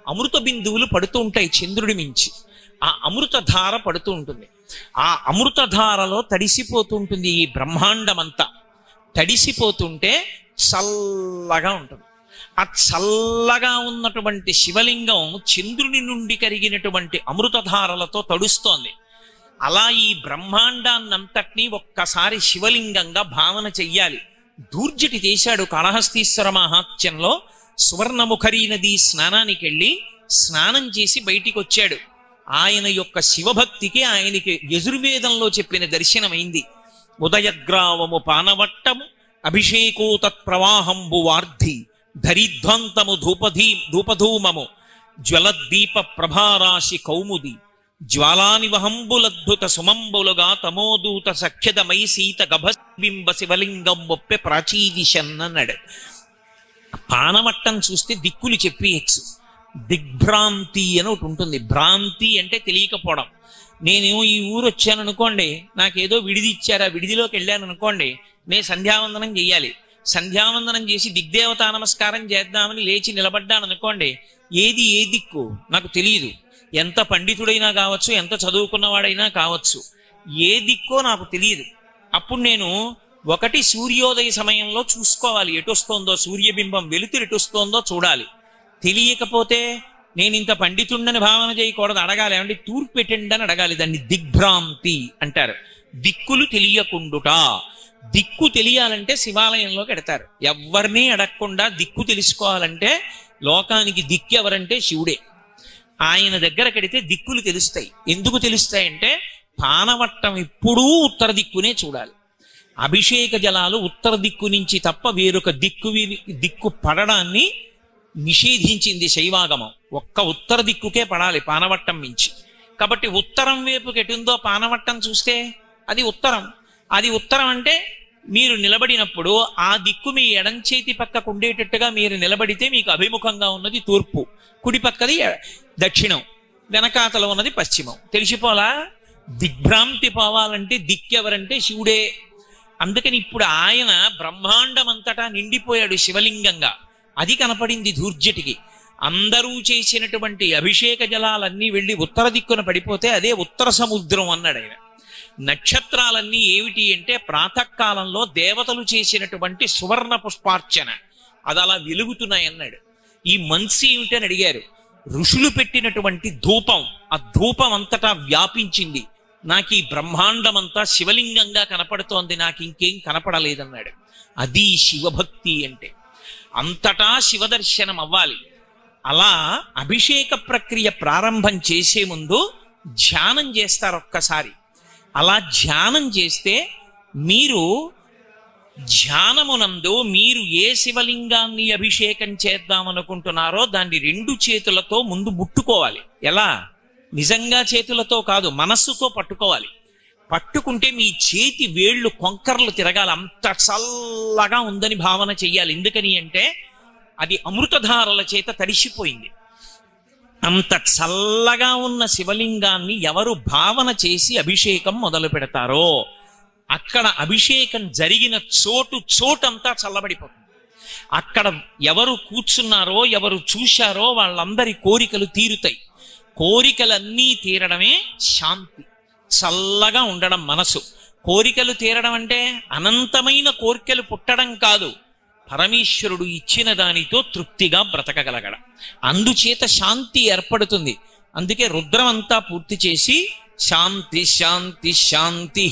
అమృత బిందువులు పడుతూ ఉంటాయి చంద్రుడి మించి. ఆ అమృతధార పడుతూ ఉంటుంది. ఆ అమృతధారలో తడిసిపోతూ ఉంటుంది ఈ బ్రహ్మాండమంతా. తడిసిపోతుంటే చల్లగా ఉంటుంది. ఆ చల్లగా ఉన్నటువంటి శివలింగం చంద్రుని నుండి కరిగినటువంటి అమృతధారలతో తడుస్తోంది. అలా ఈ బ్రహ్మాండాన్నంతటినీ ఒక్కసారి శివలింగంగా భావన చెయ్యాలి. దూర్జటి చేశాడు కాళహస్తీశ్వర మహాత్మ్యంలో. సువర్ణముఖరీ నది స్నానానికి వెళ్ళి స్నానం చేసి బయటికి వచ్చాడు. ఆయన యొక్క శివభక్తికి ఆయనకి యజుర్వేదంలో చెప్పిన దర్శనమైంది. ఉదయగ్రావము పానవట్టము అభిషేకో తత్ప్రవాహంబు వార్ధి ధరిధ్వంతము ధూపధూమము జ్వలద్దీప ప్రభారాశి కౌముది జ్వాలానివహంబులద్భుత సుమంబులుగా తమోదూత సఖ్యదమై సీత గభబింబ శివలింగం ఒప్పె ప్రాచీదిశన్నన్నాడు. పానవట్టం చూస్తే దిక్కులు చెప్పేయచ్చు. దిగ్భ్రాంతి అని ఒకటి ఉంటుంది. భ్రాంతి అంటే తెలియకపోవడం. నేను ఈ ఊరు వచ్చాను అనుకోండి, నాకేదో విడిది ఇచ్చారు, ఆ విడిదిలోకి వెళ్ళాను అనుకోండి, నేను సంధ్యావందనం చేయాలి. సంధ్యావందనం చేసి దిగ్దేవతా నమస్కారం చేద్దామని లేచి నిలబడ్డాను అనుకోండి, ఏది ఏ దిక్కు నాకు తెలియదు. ఎంత పండితుడైనా కావచ్చు, ఎంత చదువుకున్నవాడైనా కావచ్చు, ఏ దిక్కో నాకు తెలియదు. అప్పుడు నేను ఒకటి సూర్యోదయ సమయంలో చూసుకోవాలి, ఎటొస్తోందో సూర్యబింబం వెలుతురు ఎటొస్తోందో చూడాలి. తెలియకపోతే నేను ఇంత పండితుండని భావన చేయకూడదు, అడగాలి. ఏమంటే తూర్పు పెట్టండి అని అడగాలి. దాన్ని దిగ్భ్రాంతి అంటారు. దిక్కులు తెలియకుండుట. దిక్కు తెలియాలంటే శివాలయంలోకి ఎడతారు. ఎవరినీ అడగకుండా దిక్కు తెలుసుకోవాలంటే లోకానికి దిక్కు ఎవరంటే శివుడే. ఆయన దగ్గర కడితే దిక్కులు తెలుస్తాయి. ఎందుకు తెలుస్తాయంటే పానవట్టం ఎప్పుడూ ఉత్తర దిక్కునే చూడాలి. అభిషేక జలాలు ఉత్తర దిక్కు నుంచి తప్ప వేరొక దిక్కు పడడాన్ని నిషేధించింది శైవాగమం. ఒక్క ఉత్తర దిక్కుకే పడాలి పానవట్టం మించి. కాబట్టి ఉత్తరం వైపుకి ఎటుందో పానవట్టం చూస్తే అది ఉత్తరం. అది ఉత్తరం అంటే మీరు నిలబడినప్పుడు ఆ దిక్కు మీ ఎడం చేతి పక్కకు ఉండేటట్టుగా మీరు నిలబడితే మీకు అభిముఖంగా ఉన్నది తూర్పు, కుడి పక్కది దక్షిణం, వెనకాతల ఉన్నది పశ్చిమం. తెలిసిపోలా? దిగ్భ్రాంతి పోవాలంటే దిక్కెవరంటే శివుడే. అందుకని ఇప్పుడు ఆయన బ్రహ్మాండం అంతటా నిండిపోయాడు శివలింగంగా. అది కనపడింది ధూర్జటికి. అందరూ చేసినటువంటి అభిషేక జలాలన్నీ వెళ్ళి ఉత్తర దిక్కున పడిపోతే అదే ఉత్తర సముద్రం అన్నాడు ఆయన. నక్షత్రాలన్నీ ఏమిటి అంటే ప్రాతకాలంలో దేవతలు చేసినటువంటి సువర్ణ పుష్పార్చన, అది అలా వెలుగుతున్నాయన్నాడు. ఈ మనసు ఏమిటని అడిగారు. ఋషులు పెట్టినటువంటి ధూపం, ఆ ధూపం అంతటా వ్యాపించింది. నాకు ఈ బ్రహ్మాండమంతా శివలింగంగా కనపడుతోంది, నాకు ఇంకేం కనపడలేదన్నాడు. అది శివభక్తి అంటే. అంతటా శివదర్శనం అవ్వాలి. అలా అభిషేక ప్రక్రియ ప్రారంభం చేసే ముందు ధ్యానం చేస్తారు ఒక్కసారి. అలా ధ్యానం చేస్తే మీరు ధ్యానమునందు మీరు ఏ శివలింగాన్ని అభిషేకం చేద్దామనుకుంటున్నారో దాన్ని 2 చేతులతో ముందు ముట్టుకోవాలి. ఎలా? నిజంగా చేతులతో కాదు, మనస్సుతో పట్టుకోవాలి. పట్టుకుంటే మీ చేతి వేళ్ళు కొంకర్లు తిరగాలి, అంత చల్లగా ఉందని భావన చెయ్యాలి. ఎందుకని అంటే అది అమృతధారల చేత తడిసిపోయింది. అంత చల్లగా ఉన్న శివలింగాన్ని ఎవరు భావన చేసి అభిషేకం మొదలు పెడతారో అక్కడ అభిషేకం జరిగిన చోటంతా చల్లబడిపోతుంది. అక్కడ ఎవరు కూర్చున్నారో ఎవరు చూశారో వాళ్ళందరి కోరికలు తీరుతాయి. కోరికలన్నీ తీరడమే శాంతి, చల్లగా ఉండడం మనసు. కోరికలు తీరడం అంటే అనంతమైన కోరికలు పుట్టడం కాదు, పరమేశ్వరుడు ఇచ్చిన దానితో తృప్తిగా బ్రతకగలగడం. అందుచేత శాంతి ఏర్పడుతుంది. అందుకే రుద్రం అంతా పూర్తి చేసి శాంతి శాంతి శాంతి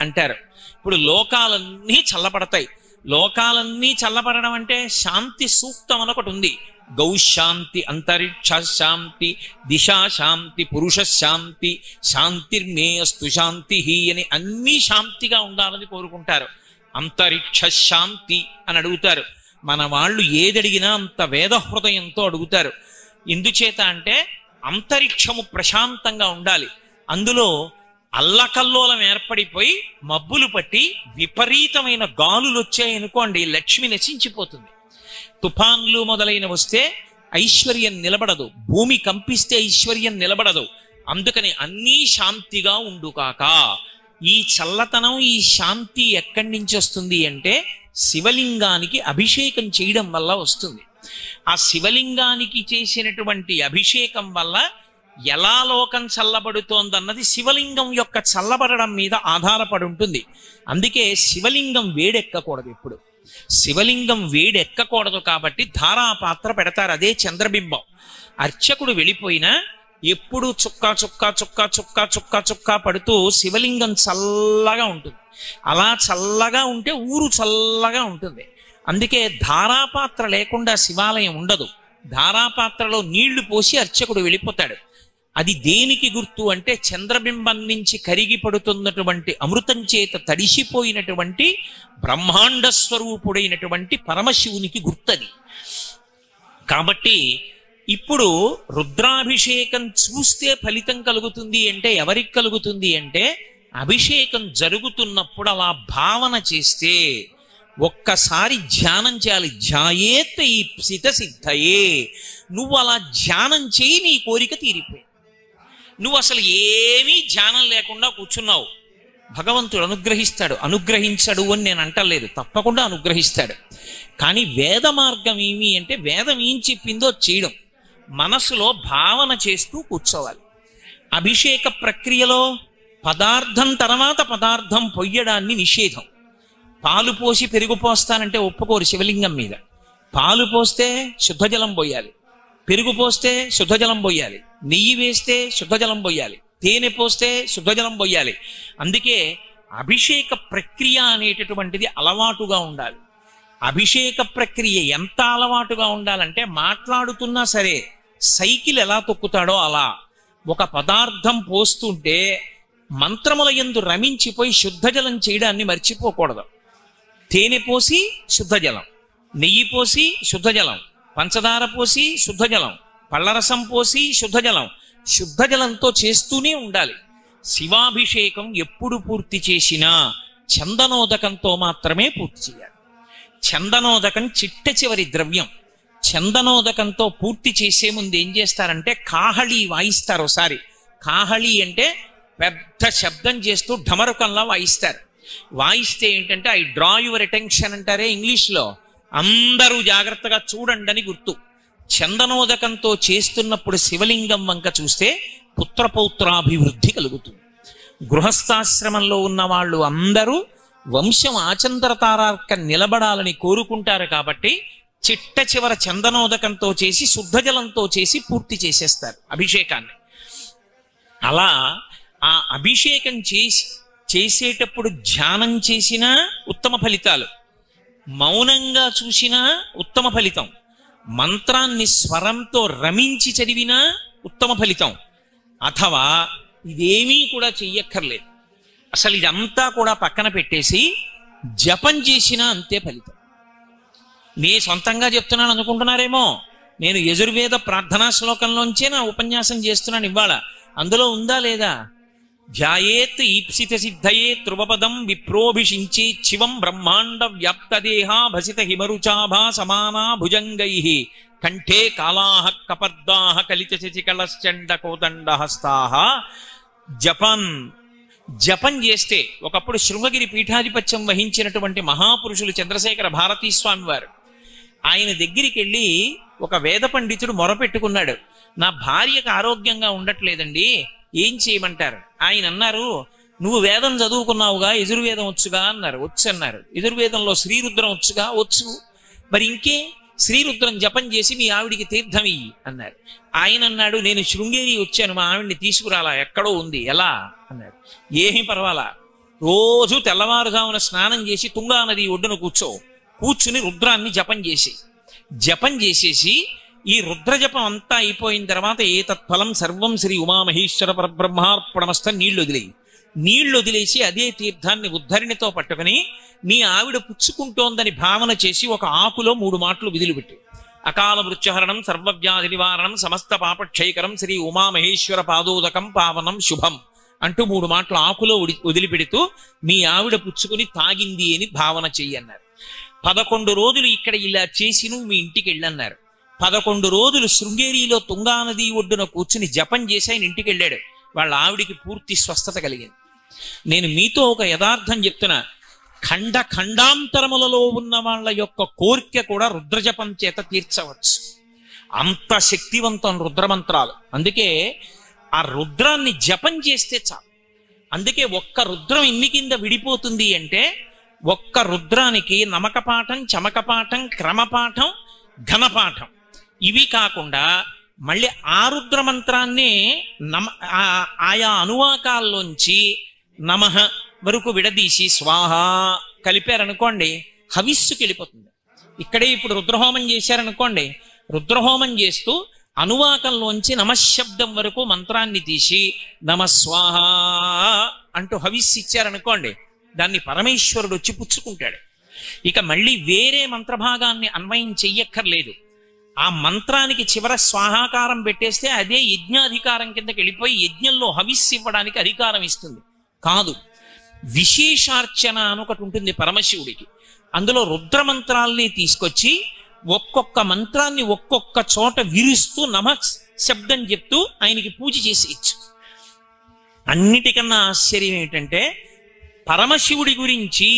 అంటారు. ఇప్పుడు లోకాలన్నీ చల్లబడతాయి. లోకాలన్నీ చల్లబడడం అంటే శాంతి సూక్తం అని ఒకటి ఉంది. గౌశాంతి, అంతరిక్ష శాంతి, దిశా శాంతి, పురుష శాంతి, శాంతిర్మేయస్తు శాంతి అని అన్నీ శాంతిగా ఉండాలని కోరుకుంటారు. అంతరిక్ష శాంతి అని అడుగుతారు. మన వాళ్ళు ఏదడిగినా అంత వేద హృదయంతో అడుగుతారు. ఎందుచేత అంటే అంతరిక్షము ప్రశాంతంగా ఉండాలి. అందులో అల్లకల్లోలం ఏర్పడిపోయి మబ్బులు పట్టి విపరీతమైన గాలులు వచ్చాయనుకోండి, లక్ష్మి నశించిపోతుంది. తుఫాన్లు మొదలైన వస్తే ఐశ్వర్యం నిలబడదు, భూమి కంపిస్తే ఐశ్వర్యం నిలబడదు. అందుకని అన్నీ శాంతిగా ఉండుకాక. ఈ చల్లతనం, ఈ శాంతి ఎక్కడి నుంచి వస్తుంది అంటే శివలింగానికి అభిషేకం చేయడం వల్ల వస్తుంది. ఆ శివలింగానికి చేసినటువంటి అభిషేకం వల్ల ఎలా లోకం చల్లబడుతోందన్నది శివలింగం యొక్క చల్లబడడం మీద ఆధారపడి ఉంటుంది. అందుకే శివలింగం వేడెక్కకూడదు. ఎప్పుడు శివలింగం వేడెక్కకూడదు కాబట్టి ధారాపాత్ర పెడతారు, అదే చంద్రబింబం. అర్చకుడు వెళ్ళిపోయినా ఎప్పుడు చుక్క చుక్క చుక్క చుక్క చుక్క చుక్క పడుతూ శివలింగం చల్లగా ఉంటుంది. అలా చల్లగా ఉంటే ఊరు చల్లగా ఉంటుంది. అందుకే ధారాపాత్ర లేకుండా శివాలయం ఉండదు. ధారాపాత్రలో నీళ్లు పోసి అర్చకుడు వెళ్ళిపోతాడు. అది దేనికి గుర్తు అంటే చంద్రబింబం నుంచి కరిగి పడుతున్నటువంటి అమృతం చేత తడిసిపోయినటువంటి బ్రహ్మాండ స్వరూపుడైనటువంటి పరమశివునికి గుర్తది. కాబట్టి ఇప్పుడు రుద్రాభిషేకం చూస్తే ఫలితం కలుగుతుంది అంటే ఎవరికి కలుగుతుంది అంటే అభిషేకం జరుగుతున్నప్పుడు అలా భావన చేస్తే ఒక్కసారి ధ్యానం చేయాలి. ధ్యాయేత్ ఈప్సిత సిద్ధయే. నువ్వు అలా ధ్యానం చేయి, నీ కోరిక తీరిపోయి. నువ్వు అసలు ఏమీ ధ్యానం లేకుండా కూర్చున్నావు, భగవంతుడు అనుగ్రహిస్తాడు. అనుగ్రహించడు అని నేను అంటలేదు, తప్పకుండా అనుగ్రహిస్తాడు. కానీ వేద మార్గం ఏమి అంటే వేదం ఏం చెప్పిందో చేయడం, మనసులో భావన చేస్తూ కూర్చోవాలి. అభిషేక ప్రక్రియలో పదార్థం తర్వాత పదార్థం పొయ్యడాన్ని నిషేధం. పాలు పోసి పెరుగు పోస్తానంటే ఒప్పుకోరు శివలింగం మీద. పాలు పోస్తే శుద్ధజలం పోయాలి, పెరుగు పోస్తే శుద్ధజలం పోయాలి, నెయ్యి వేస్తే శుద్ధజలం పోయాలి, తేనె పోస్తే శుద్ధజలం పోయాలి. అందుకే అభిషేక ప్రక్రియ అనేటటువంటిది అలవాటుగా ఉండాలి. అభిషేక ప్రక్రియ ఎంత అలవాటుగా ఉండాలంటే మాట్లాడుతున్నా సరే సైకిల్ ఎలా తొక్కుతాడో అలా ఒక పదార్థం పోస్తుంటే మంత్రముల యందు రమించిపోయి శుద్ధజలం చేయడాన్ని మర్చిపోకూడదు. తేనె పోసి శుద్ధజలం, నెయ్యి పోసి శుద్ధజలం, పంచదార పోసి శుద్ధజలం, పళ్ళరసం పోసి శుద్ధజలం, శుద్ధజలంతో చేస్తూనే ఉండాలి. శివాభిషేకం ఎప్పుడు పూర్తి చేసినా చందనోదకంతో మాత్రమే పూర్తి చేయాలి. చందనోదకం చిట్ట చివరి ద్రవ్యం. చందనోదకంతో పూర్తి చేసే ముందు ఏం చేస్తారంటే కాహళి వాయిస్తారు. ఒకసారి కాహళి అంటే పెద్ద శబ్దం చేస్తూ ఢమరుకంలా వాయిస్తారు. వాయిస్తే ఏంటంటే ఐ డ్రా యువర్ అటెన్షన్ అంటారే ఇంగ్లీష్లో, అందరూ జాగ్రత్తగా చూడండి అని గుర్తు. చందనోదకంతో చేస్తున్నప్పుడు శివలింగం వంక చూస్తే పుత్రపౌత్రాభివృద్ధి కలుగుతుంది. గృహస్థాశ్రమంలో ఉన్న వాళ్ళు అందరూ వంశం ఆచంద్రతారార్క నిలబడాలని కోరుకుంటారు. కాబట్టి చిట్ట చివర చందనోదకంతో చేసి శుద్ధజలంతో చేసి పూర్తి చేసేస్తారు అభిషేకాన్ని. అలా ఆ అభిషేకం చేసేటప్పుడు ధ్యానం చేసినా ఉత్తమ ఫలితాలు, మౌనంగా చూసినా ఉత్తమ ఫలితం, మంత్రాన్ని స్వరంతో రమించి చదివినా ఉత్తమ ఫలితం, అథవా ఇదేమీ కూడా చెయ్యక్కర్లేదు, అసలు ఇదంతా కూడా పక్కన పెట్టేసి జపం చేసినా అంతే ఫలితం. నే సొంతంగా చెప్తున్నాను అనుకుంటున్నారేమో, నేను యజుర్వేద ప్రార్థనా శ్లోకంలోంచే నా ఉపన్యాసం చేస్తున్నాను ఇవాళ. అందులో ఉందా లేదా? ధ్యాయేత్ ఈప్సిత సిద్ధయే ధ్రువపదం విప్రోభిషించే శివం బ్రహ్మాండ వ్యాప్తదేహ భసిత హిమరుచాభా సమానా భుజంగై కంఠే కాళాహ కపర్దాహ కలిత శశికళశ్చండ కోదండ హస్తాహ. జపం చేస్తే ఒకప్పుడు శృంగగిరి పీఠాధిపత్యం వహించినటువంటి మహాపురుషులు చంద్రశేఖర భారతీ స్వామి వారు, ఆయన దగ్గరికి వెళ్ళి ఒక వేద పండితుడు మొరపెట్టుకున్నాడు, నా భార్యకు ఆరోగ్యంగా ఉండట్లేదండి, ఏం చేయమంటారు? ఆయన అన్నారు, నువ్వు వేదం చదువుకున్నావుగా, యజుర్వేదం వచ్చుగా అన్నారు. వచ్చు అన్నారు. యజుర్వేదంలో శ్రీరుద్రం వచ్చుగా? వచ్చు. మరి ఇంకే, శ్రీరుద్రం జపం చేసి మీ ఆవిడికి తీర్థం ఇయ్యి అన్నారు. ఆయన అన్నాడు, నేను శృంగేరి వచ్చాను, మా ఆవిడ్ని తీసుకురాలా, ఎక్కడో ఉంది, ఎలా అన్నాడు. ఏమీ పర్వాలా, రోజు తెల్లవారుజామున స్నానం చేసి తుంగా నది ఒడ్డున కూర్చుని రుద్రాన్ని జపం చేసేసి ఈ రుద్రజపం అంతా అయిపోయిన తర్వాత ఏతత్ఫలం సర్వం శ్రీ ఉమామహేశ్వర పరబ్రహ్మార్పణమస్త నీళ్లు వదిలేసి అదే తీర్థాన్ని ఉద్ధరిణితో పట్టుకుని నీ ఆవిడ పుచ్చుకుంటోందని భావన చేసి ఒక ఆకులో 3 మాటలు విదిలిపెట్టి, అకాల మృత్యుహరణం సర్వవ్యాధి నివారణం సమస్త పాపక్షయకరం శ్రీ ఉమామహేశ్వర పాదోదకం పావనం శుభం అంటూ 3 మాటలు ఆకులో వదిలిపెడుతూ మీ ఆవిడ పుచ్చుకుని తాగింది అని భావన చెయ్యన్నారు. 11 రోజులు ఇక్కడ ఇలా చేసి నువ్వు మీ ఇంటికి వెళ్ళన్నారు. 11 రోజులు శృంగేరిలో తుంగానది ఒడ్డున కూర్చుని జపం చేసి ఆయన ఇంటికి వెళ్ళాడు. వాళ్ళ ఆవిడికి పూర్తి స్వస్థత కలిగింది. నేను మీతో ఒక యథార్థం చెప్తున్నా, ఖండాంతరములలో ఉన్న వాళ్ళ యొక్క కోరిక కూడా రుద్రజపం చేత తీర్చవచ్చు. అంత శక్తివంతం రుద్రమంత్రాలు. అందుకే ఆ రుద్రాన్ని జపం చేస్తే చాలు. అందుకే ఒక్క రుద్రం ఎన్ని కింద విడిపోతుంది అంటే, ఒక్క రుద్రానికి నమకపాఠం, చమకపాఠం, క్రమపాఠం, ఘనపాఠం, ఇవి కాకుండా మళ్ళీ ఆ రుద్రమంత్రాన్ని ఆయా అనువాకాల్లోంచి నమః వరకు విడదీసి స్వాహ కలిపారనుకోండి, హవిస్సుకి వెళ్ళిపోతుంది. ఇక్కడే ఇప్పుడు రుద్రహోమం చేశారనుకోండి, రుద్రహోమం చేస్తూ అనువాకంలోంచి నమశబ్దం వరకు మంత్రాన్ని తీసి నమస్వాహ అంటూ హవిస్సు ఇచ్చారనుకోండి, దాన్ని పరమేశ్వరుడు వచ్చి పుచ్చుకుంటాడు. ఇక మళ్ళీ వేరే మంత్రభాగాన్ని అన్వయం చెయ్యక్కర్లేదు. ఆ మంత్రానికి చివర స్వాహాకారం పెట్టేస్తే అదే యజ్ఞాధికారం కిందకి వెళ్ళిపోయి యజ్ఞంలో హవిస్సు ఇవ్వడానికి అధికారం ఇస్తుంది. కాదు, విశేషార్చన అని ఒకటి ఉంటుంది పరమశివుడికి. అందులో రుద్రమంత్రాల్ని తీసుకొచ్చి ఒక్కొక్క మంత్రాన్ని ఒక్కొక్క చోట విరుస్తూ నమః శబ్దం చెప్తూ ఆయనకి పూజ చేసేయచ్చు. అన్నిటికన్నా ఆశ్చర్యం ఏంటంటే, పరమశివుడి గురించి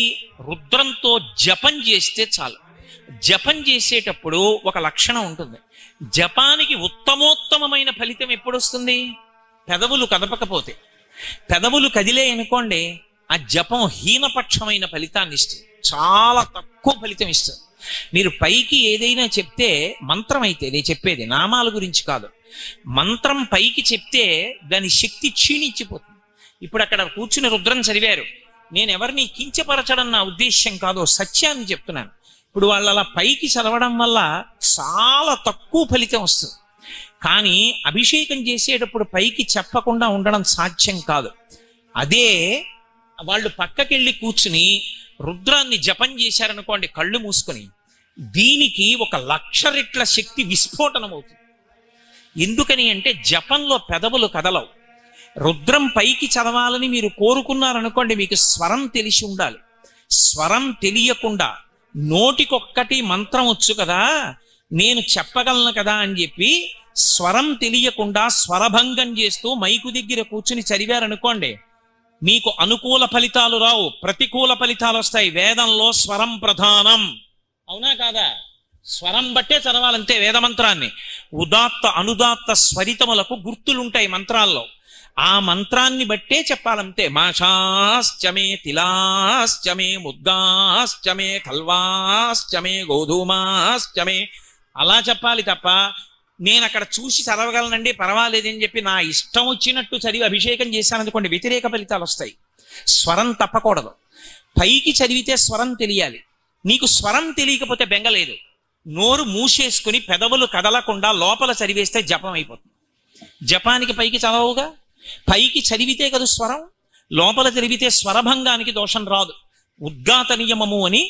రుద్రంతో జపం చేస్తే చాలు. జపం చేసేటప్పుడు ఒక లక్షణం ఉంటుంది. జపానికి ఉత్తమోత్తమైన ఫలితం ఎప్పుడు వస్తుంది? పెదవులు కదపకపోతే. పెదవులు కదిలే అనుకోండి, ఆ జపం హీనపక్షమైన ఫలితాన్ని ఇస్తుంది, చాలా తక్కువ ఫలితం ఇస్తుంది. మీరు పైకి ఏదైనా చెప్తే, మంత్రం అయితే, నేను చెప్పేది నామాల గురించి కాదు, మంత్రం పైకి చెప్తే దాని శక్తి క్షీణించిపోతుంది. ఇప్పుడు అక్కడ కూర్చుని రుద్రం చదివారు, నేను ఎవరిని కించపరచడం నా ఉద్దేశ్యం కాదు, సత్యాన్ని చెప్తున్నాను. ఇప్పుడు వాళ్ళు అలా పైకి చదవడం వల్ల చాలా తక్కువ ఫలితం వస్తుంది. కానీ అభిషేకం చేసేటప్పుడు పైకి చెప్పకుండా ఉండడం సాధ్యం కాదు. అదే వాళ్ళు పక్కకెళ్ళి కూర్చుని రుద్రాన్ని జపం చేశారనుకోండి కళ్ళు మూసుకొని, దీనికి 1,00,000 రెట్ల శక్తి విస్ఫోటనం అవుతుంది. ఎందుకని అంటే జపంలో పెదవులు కదలవు. రుద్రం పైకి చదవాలని మీరు కోరుకున్నారనుకోండి, మీకు స్వరం తెలిసి ఉండాలి. స్వరం తెలియకుండా నోటికొక్కటి మంత్రం వచ్చు కదా, నేను చెప్పగలను కదా అని చెప్పి స్వరం తెలియకుండా స్వరభంగం చేస్తూ మైకు దగ్గర కూర్చుని చదివారనుకోండి, మీకు అనుకూల ఫలితాలు రావు, ప్రతికూల ఫలితాలు వస్తాయి. వేదంలో స్వరం ప్రధానం, అవునా కాదా? స్వరం బట్టే చదవాలంతే వేదమంత్రాన్ని. ఉదాత్త అనుదాత్త స్వరితములకు గుర్తులుంటాయి మంత్రాల్లో, ఆ మంత్రాన్ని బట్టే చెప్పాలంతే. మాషాశ్చమే తిలాశ్చమే ముద్గాశ్చమే కల్వాశ్చమే గోధుమాశ్చమే అలా చెప్పాలి తప్ప, నేను అక్కడ చూసి చదవగలనండి పర్వాలేదని చెప్పి నా ఇష్టం వచ్చినట్టు చదివి అభిషేకం చేశాననుకోండి, వ్యతిరేక ఫలితాలు వస్తాయి. స్వరం తప్పకూడదు. పైకి చదివితే స్వరం తెలియాలి, నీకు స్వరం తెలియకపోతే బెంగలేదు. నోరు మూసేసుకుని పెదవులు కదలకుండా లోపల చదివేస్తే జపం అయిపోతుంది. జపానికి పైకి చదవవుగా, పైకి చదివితే కదా స్వరం, లోపల చదివితే స్వరభంగానికి దోషం రాదు. ఉద్గాత నియమము అని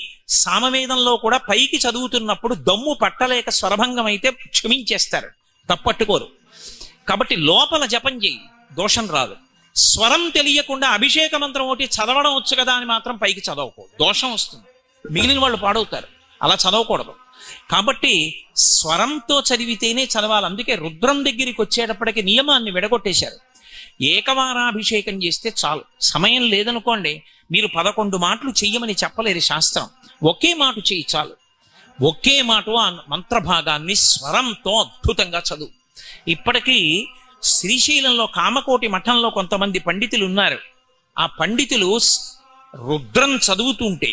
సామవేదంలో కూడా పైకి చదువుతున్నప్పుడు దమ్ము పట్టలేక స్వరభంగం అయితే క్షమించేస్తారు, తప్పట్టుకోరు. కాబట్టి లోపల జపం చేయి, దోషం రాదు. స్వరం తెలియకుండా అభిషేక మంత్రం ఒకటి చదవడం వచ్చు కదా అని మాత్రం పైకి చదవకూడదు, దోషం వస్తుంది, మిగిలిన వాళ్ళు పాడవుతారు. అలా చదవకూడదు. కాబట్టి స్వరంతో చదివితేనే చదవాలి. అందుకే రుద్రం దగ్గరికి వచ్చేటప్పటికి నియమాన్ని విడగొట్టేశారు. ఏకవారాభిషేకం చేస్తే చాలు. సమయం లేదనుకోండి, మీరు 11 మాటలు చెయ్యమని చెప్పలేరు శాస్త్రం. ఒకే మాట చెయ్యి చాలు. ఒకే మాట ఆ మంత్రభాగాన్ని స్వరంతో అద్భుతంగా చదువు. ఇప్పటికీ శ్రీశైలంలో కామకోటి మఠంలో కొంతమంది పండితులు ఉన్నారు. ఆ పండితులు రుద్రం చదువుతుంటే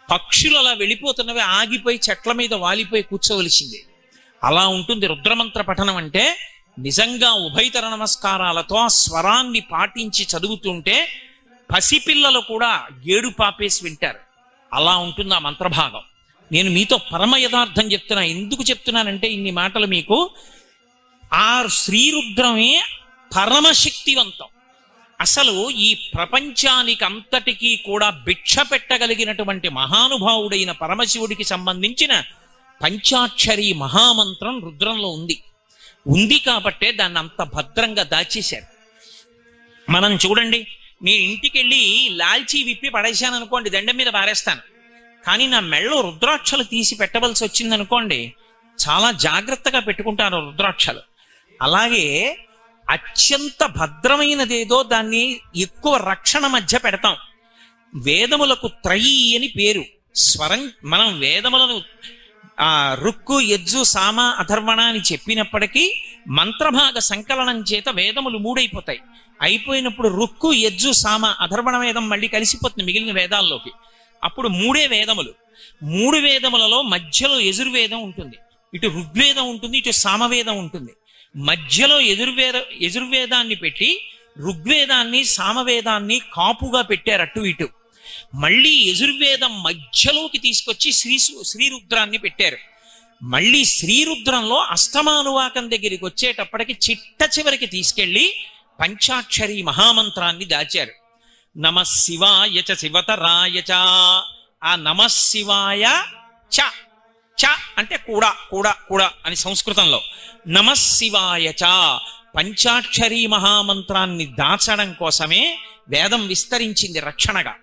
పక్షులు అలా వెళ్ళిపోతున్నవి ఆగిపోయి చెట్ల మీద వాలిపోయి కూర్చోవలసిందే. అలా ఉంటుంది రుద్రమంత్ర పఠనం అంటే. నిజంగా ఉభయతర నమస్కారాలతో ఆ స్వరాన్ని పాటించి చదువుతుంటే పసిపిల్లలు కూడా ఏడు పాపేసి వింటారు. అలా ఉంటుంది ఆ మంత్రభాగం. నేను మీతో పరమ యథార్థం చెప్తున్నా. ఎందుకు చెప్తున్నానంటే ఇన్ని మాటలు మీకు, ఆ శ్రీరుద్రమే పరమశక్తివంతం. అసలు ఈ ప్రపంచానికి అంతటికీ కూడా భిక్ష పెట్టగలిగినటువంటి మహానుభావుడైన పరమశివుడికి సంబంధించిన పంచాక్షరి మహామంత్రం రుద్రంలో ఉంది కాబట్టే దాన్ని అంత భద్రంగా దాచేశారు. మనం చూడండి, నేను ఇంటికి వెళ్ళి లాల్చీ విప్పి పడేశాను అనుకోండి, దండం మీద పారేస్తాను. కానీ నా మెళ్ళో రుద్రాక్షలు తీసి పెట్టవలసి వచ్చింది అనుకోండి, చాలా జాగ్రత్తగా పెట్టుకుంటాను రుద్రాక్షలు. అలాగే అత్యంత భద్రమైనదేదో దాన్ని ఎక్కువ రక్షణ మధ్య పెడతాం. వేదములకు త్రయీ అని పేరు. స్వరం మనం వేదములను రుక్కు, యజ్జు, సామ, అథర్వణ అని చెప్పినప్పటికీ మంత్రభాగ సంకలనం చేత వేదములు 3 అయిపోతాయి. అయిపోయినప్పుడు రుక్కు, యజ్జు, సామ, అథర్వణ వేదం మళ్ళీ కలిసిపోతుంది మిగిలిన వేదాల్లోకి. అప్పుడు 3 వేదములు. 3 వేదములలో మధ్యలో యజుర్వేదం ఉంటుంది, ఇటు ఋగ్వేదం ఉంటుంది, ఇటు సామవేదం ఉంటుంది. మధ్యలో యజుర్వేదాన్ని పెట్టి ఋగ్వేదాన్ని సామవేదాన్ని కాపుగా పెట్టారు అటు ఇటు. మళ్ళీ యజుర్వేదం మధ్యలోకి తీసుకొచ్చి శ్రీరుద్రాన్ని పెట్టారు. మళ్ళీ శ్రీరుద్రంలో అష్టమానువాకం దగ్గరికి వచ్చేటప్పటికి చిట్ట చివరికి తీసుకెళ్లి పంచాక్షరి మహామంత్రాన్ని దాచారు. నమః శివాయ చ శివతరాయ చ. ఆ నమః శివాయ చ, చ అంటే కూడా కూడా కూడా అని సంస్కృతంలో. నమః శివాయ చ పంచాక్షరి మహామంత్రాన్ని దాచడం కోసమే వేదం విస్తరించింది రక్షణగా.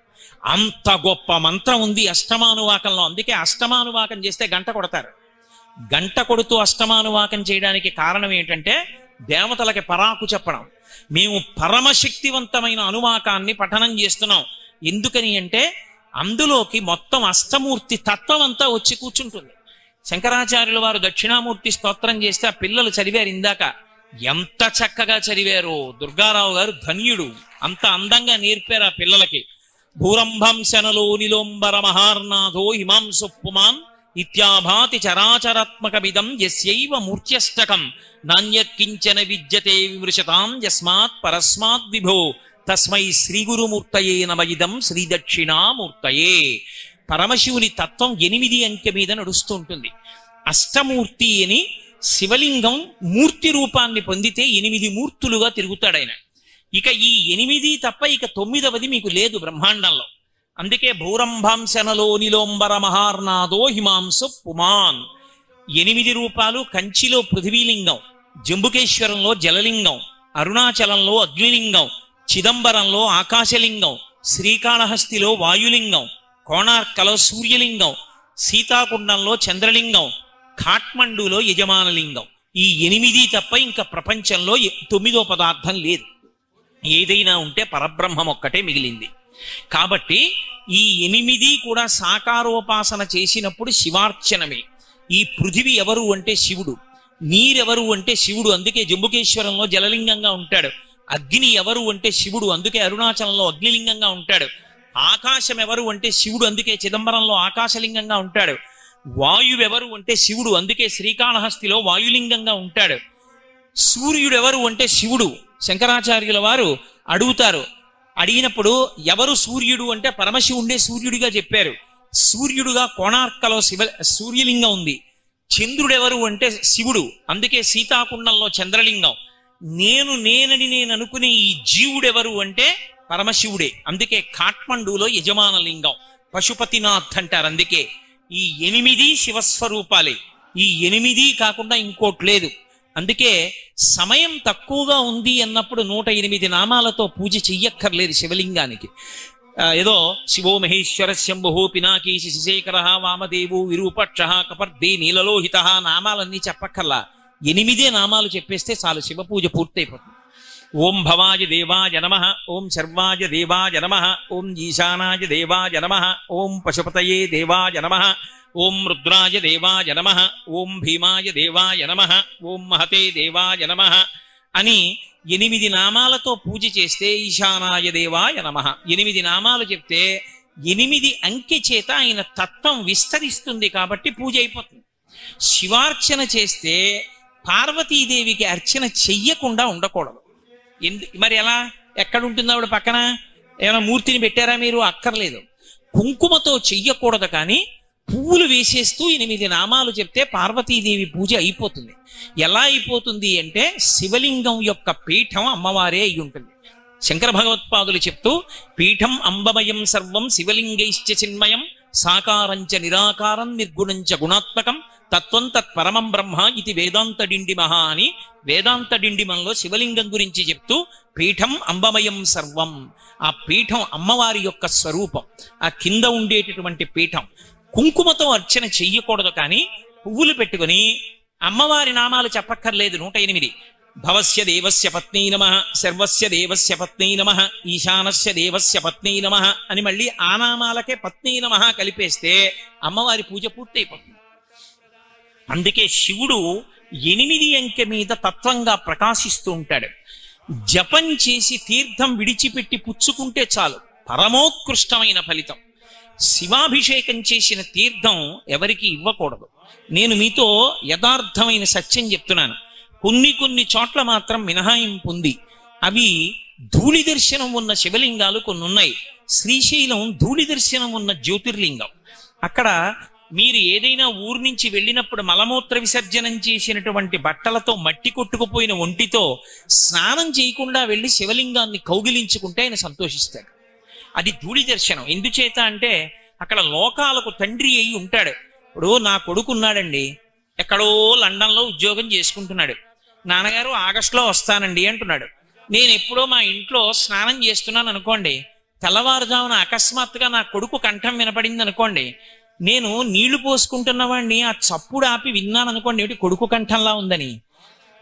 అంత గొప్ప మంత్రం ఉంది అష్టమానువాకంలో. అందుకే అష్టమానువాకం చేస్తే గంట కొడతారు. గంట కొడుతూ అష్టమానువాకం చేయడానికి కారణం ఏంటంటే దేవతలకి పరాకు చెప్పడం. మేము పరమశక్తివంతమైన అనువాకాన్ని పఠనం చేస్తున్నాం. ఎందుకని అంటే అందులోకి మొత్తం అష్టమూర్తి తత్వం అంతా వచ్చి కూర్చుంటుంది. శంకరాచార్యుల వారు దక్షిణామూర్తి స్తోత్రం చేస్తే ఆ పిల్లలు చదివారు ఇందాక. ఎంత చక్కగా చదివారో! దుర్గారావు గారు ధన్యుడు, అంత అందంగా నేర్పారు ఆ పిల్లలకి. భూరంభంశనలో నిలోంబర మహార్నాథో హిమాంసు పుమాన్ ఇత్యాభాతి చరాచరాత్మకమిదం యస్యైవ మూర్త్యష్టకం నాణ్యకించన విద్యతే విమృశతాం యస్మాత్ పరస్మాత్ విభో తస్మై శ్రీ గురుమూర్తయే నమ ఇదం శ్రీ దక్షిణామూర్తయే. పరమశివుని తత్వం 8 అంకె మీద నడుస్తూ ఉంటుంది. అష్టమూర్తి అని శివలింగం మూర్తి రూపాన్ని పొందితే 8 మూర్తులుగా తిరుగుతాడు ఆయన. ఇక ఈ 8 తప్ప ఇక 9వది మీకు లేదు బ్రహ్మాండంలో. అందుకే భూరంభాంశనలో నిలోంబర మహార్నాథో హిమాంసు పుమాన్. 8 రూపాలు. కంచిలో పృథివీలింగం, జంబుకేశ్వరంలో జలలింగం, అరుణాచలంలో అగ్నిలింగం, చిదంబరంలో ఆకాశలింగం, శ్రీకాళహస్తిలో వాయులింగం, కోణార్కలో సూర్యలింగం, సీతాకుండంలో చంద్రలింగం, ఖాట్మండులో యజమానలింగం. ఈ 8 తప్ప ఇంకా ప్రపంచంలో 9వ పదార్థం లేదు. ఏదైనా ఉంటే పరబ్రహ్మం ఒక్కటే మిగిలింది. కాబట్టి ఈ 8 కూడా సాకారోపాసన చేసినప్పుడు శివార్చనమే. ఈ పృథివీ ఎవరు అంటే శివుడు, నీరెవరు అంటే శివుడు, అందుకే జంబుకేశ్వరంలో జలలింగంగా ఉంటాడు. అగ్ని ఎవరు అంటే శివుడు, అందుకే అరుణాచలంలో అగ్నిలింగంగా ఉంటాడు. ఆకాశం ఎవరు అంటే శివుడు, అందుకే చిదంబరంలో ఆకాశలింగంగా ఉంటాడు. వాయువు ఎవరు అంటే శివుడు, అందుకే శ్రీకాళహస్తిలో వాయులింగంగా ఉంటాడు. సూర్యుడు ఎవరు అంటే శివుడు. శంకరాచార్యుల వారు అడుగుతారు, అడిగినప్పుడు ఎవరు సూర్యుడు అంటే పరమశివుడే సూర్యుడిగా చెప్పారు. సూర్యుడుగా కోణార్కలో సూర్యలింగం ఉంది. చంద్రుడెవరు అంటే శివుడు, అందుకే సీతాకుండంలో చంద్రలింగం. నేనని నేను అనుకునే ఈ జీవుడెవరు అంటే పరమశివుడే, అందుకే కాఠ్మండూలో యజమాన లింగం. పశుపతినాథ్ అంటారు. అందుకే ఈ 8 శివస్వరూపాలే, ఈ 8 కాకుండా ఇంకోటి లేదు. అందుకే సమయం తక్కువగా ఉంది అన్నప్పుడు 108 నామాలతో పూజ చెయ్యక్కర్లేదు శివలింగానికి. ఏదో శివో మహేశ్వర శంభు పినాకీశి శిశేఖర వామదేవు విరూపక్ష కపర్దే నీలలోహిత నామాలన్నీ చెప్పక్కర్లా, 8 నామాలు చెప్పేస్తే చాలు, శివ పూజ పూర్తయిపోతుంది. ఓం భవాయ దేవాయ నమః, ఓం శర్వాయ దేవాయ నమః, ఓం ఈశానాయ దేవాయ నమః, ఓం పశుపతయే దేవాయ నమః, ఓం రుద్రాయ దేవాయ నమః, ఓం భీమాయ దేవాయ నమః, ఓం మహతే దేవాయ నమః అని 8 నామాలతో పూజ చేస్తే ఈశానాయ దేవాయ నమః 8 నామాలు చెప్తే 8 అంకె చేత ఆయన తత్వం విస్తరిస్తుంది కాబట్టి పూజ అయిపోతుంది. శివార్చన చేస్తే పార్వతీదేవికి అర్చన చెయ్యకుండా ఉండకూడదు. మరి ఎలా, ఎక్కడ ఉంటుంది ఆవిడ పక్కన? ఏమైనా మూర్తిని పెట్టారా మీరు? అక్కర్లేదు. కుంకుమతో చెయ్యకూడదు, కానీ పువ్వులు వేసేస్తూ 8 నామాలు చెప్తే పార్వతీదేవి పూజ అయిపోతుంది. ఎలా అయిపోతుంది అంటే శివలింగం యొక్క పీఠం అమ్మవారే అయి ఉంటుంది. శంకర భగవత్పాదులు చెప్తూ పీఠం అంబమయం సర్వం శివలింగైశ్చ చిన్మయం సాకారంచ నిరాకారం నిర్గుణంచ గుణాత్మకం తత్వం తత్పరమం బ్రహ్మ ఇది వేదాంత డిండిమహ అని వేదాంత డిండిమంలో శివలింగం గురించి చెప్తూ పీఠం అంబమయం సర్వం, ఆ పీఠం అమ్మవారి యొక్క స్వరూపం, ఆ కింద ఉండేటటువంటి పీఠం. కుంకుమతో అర్చన చెయ్యకూడదు, కానీ పువ్వులు పెట్టుకుని అమ్మవారి నామాలు చెప్పక్కర్లేదు. 108 భవస్య దేవస్య పత్నీ నమః, సర్వస్య దేవస్య పత్నీ నమః, ఈశానస్య దేవస్య పత్నీ నమః అని మళ్ళీ ఆ నామాలకే పత్నీ నమః కలిపేస్తే అమ్మవారి పూజ పూర్తయిపోతుంది. అందుకే శివుడు 8 అంకె మీద తత్వంగా ప్రకాశిస్తూ ఉంటాడు. జపం చేసి తీర్థం విడిచిపెట్టి పుచ్చుకుంటే చాలు, పరమోత్కృష్టమైన ఫలితం. శివాభిషేకం చేసిన తీర్థం ఎవరికి ఇవ్వకూడదు. నేను మీతో యథార్థమైన సత్యం చెప్తున్నాను. కొన్ని చోట్ల మాత్రం మినహాయింపు ఉంది. అవి ధూళి దర్శనం ఉన్న శివలింగాలు కొన్ని ఉన్నాయి. శ్రీశైలం ధూళి దర్శనం ఉన్న జ్యోతిర్లింగం. అక్కడ మీరు ఏదైనా ఊరు నుంచి వెళ్ళినప్పుడు మలమూత్ర విసర్జనం చేసినటువంటి బట్టలతో మట్టి కొట్టుకుపోయిన ఒంటితో స్నానం చేయకుండా వెళ్ళి శివలింగాన్ని కౌగిలించుకుంటే ఆయన సంతోషిస్తాడు. అది ధూళి దర్శనం. ఎందుచేత అంటే అక్కడ లోకాలకు తండ్రి అయి ఉంటాడు. ఇప్పుడు నా కొడుకున్నాడండి, ఎక్కడో లండన్లో ఉద్యోగం చేసుకుంటున్నాడు. నాన్నగారు ఆగస్టులో వస్తానండి అంటున్నాడు. నేను ఎప్పుడో మా ఇంట్లో స్నానం చేస్తున్నాను అనుకోండి, తెల్లవారుజామున అకస్మాత్తుగా నా కొడుకు కంఠం వినపడింది అనుకోండి, నేను నీళ్లు పోసుకుంటున్నవాడిని ఆ చప్పుడు ఆపి విన్నాను అనుకోండి, ఏమిటి కొడుకు కంఠంలా ఉందని.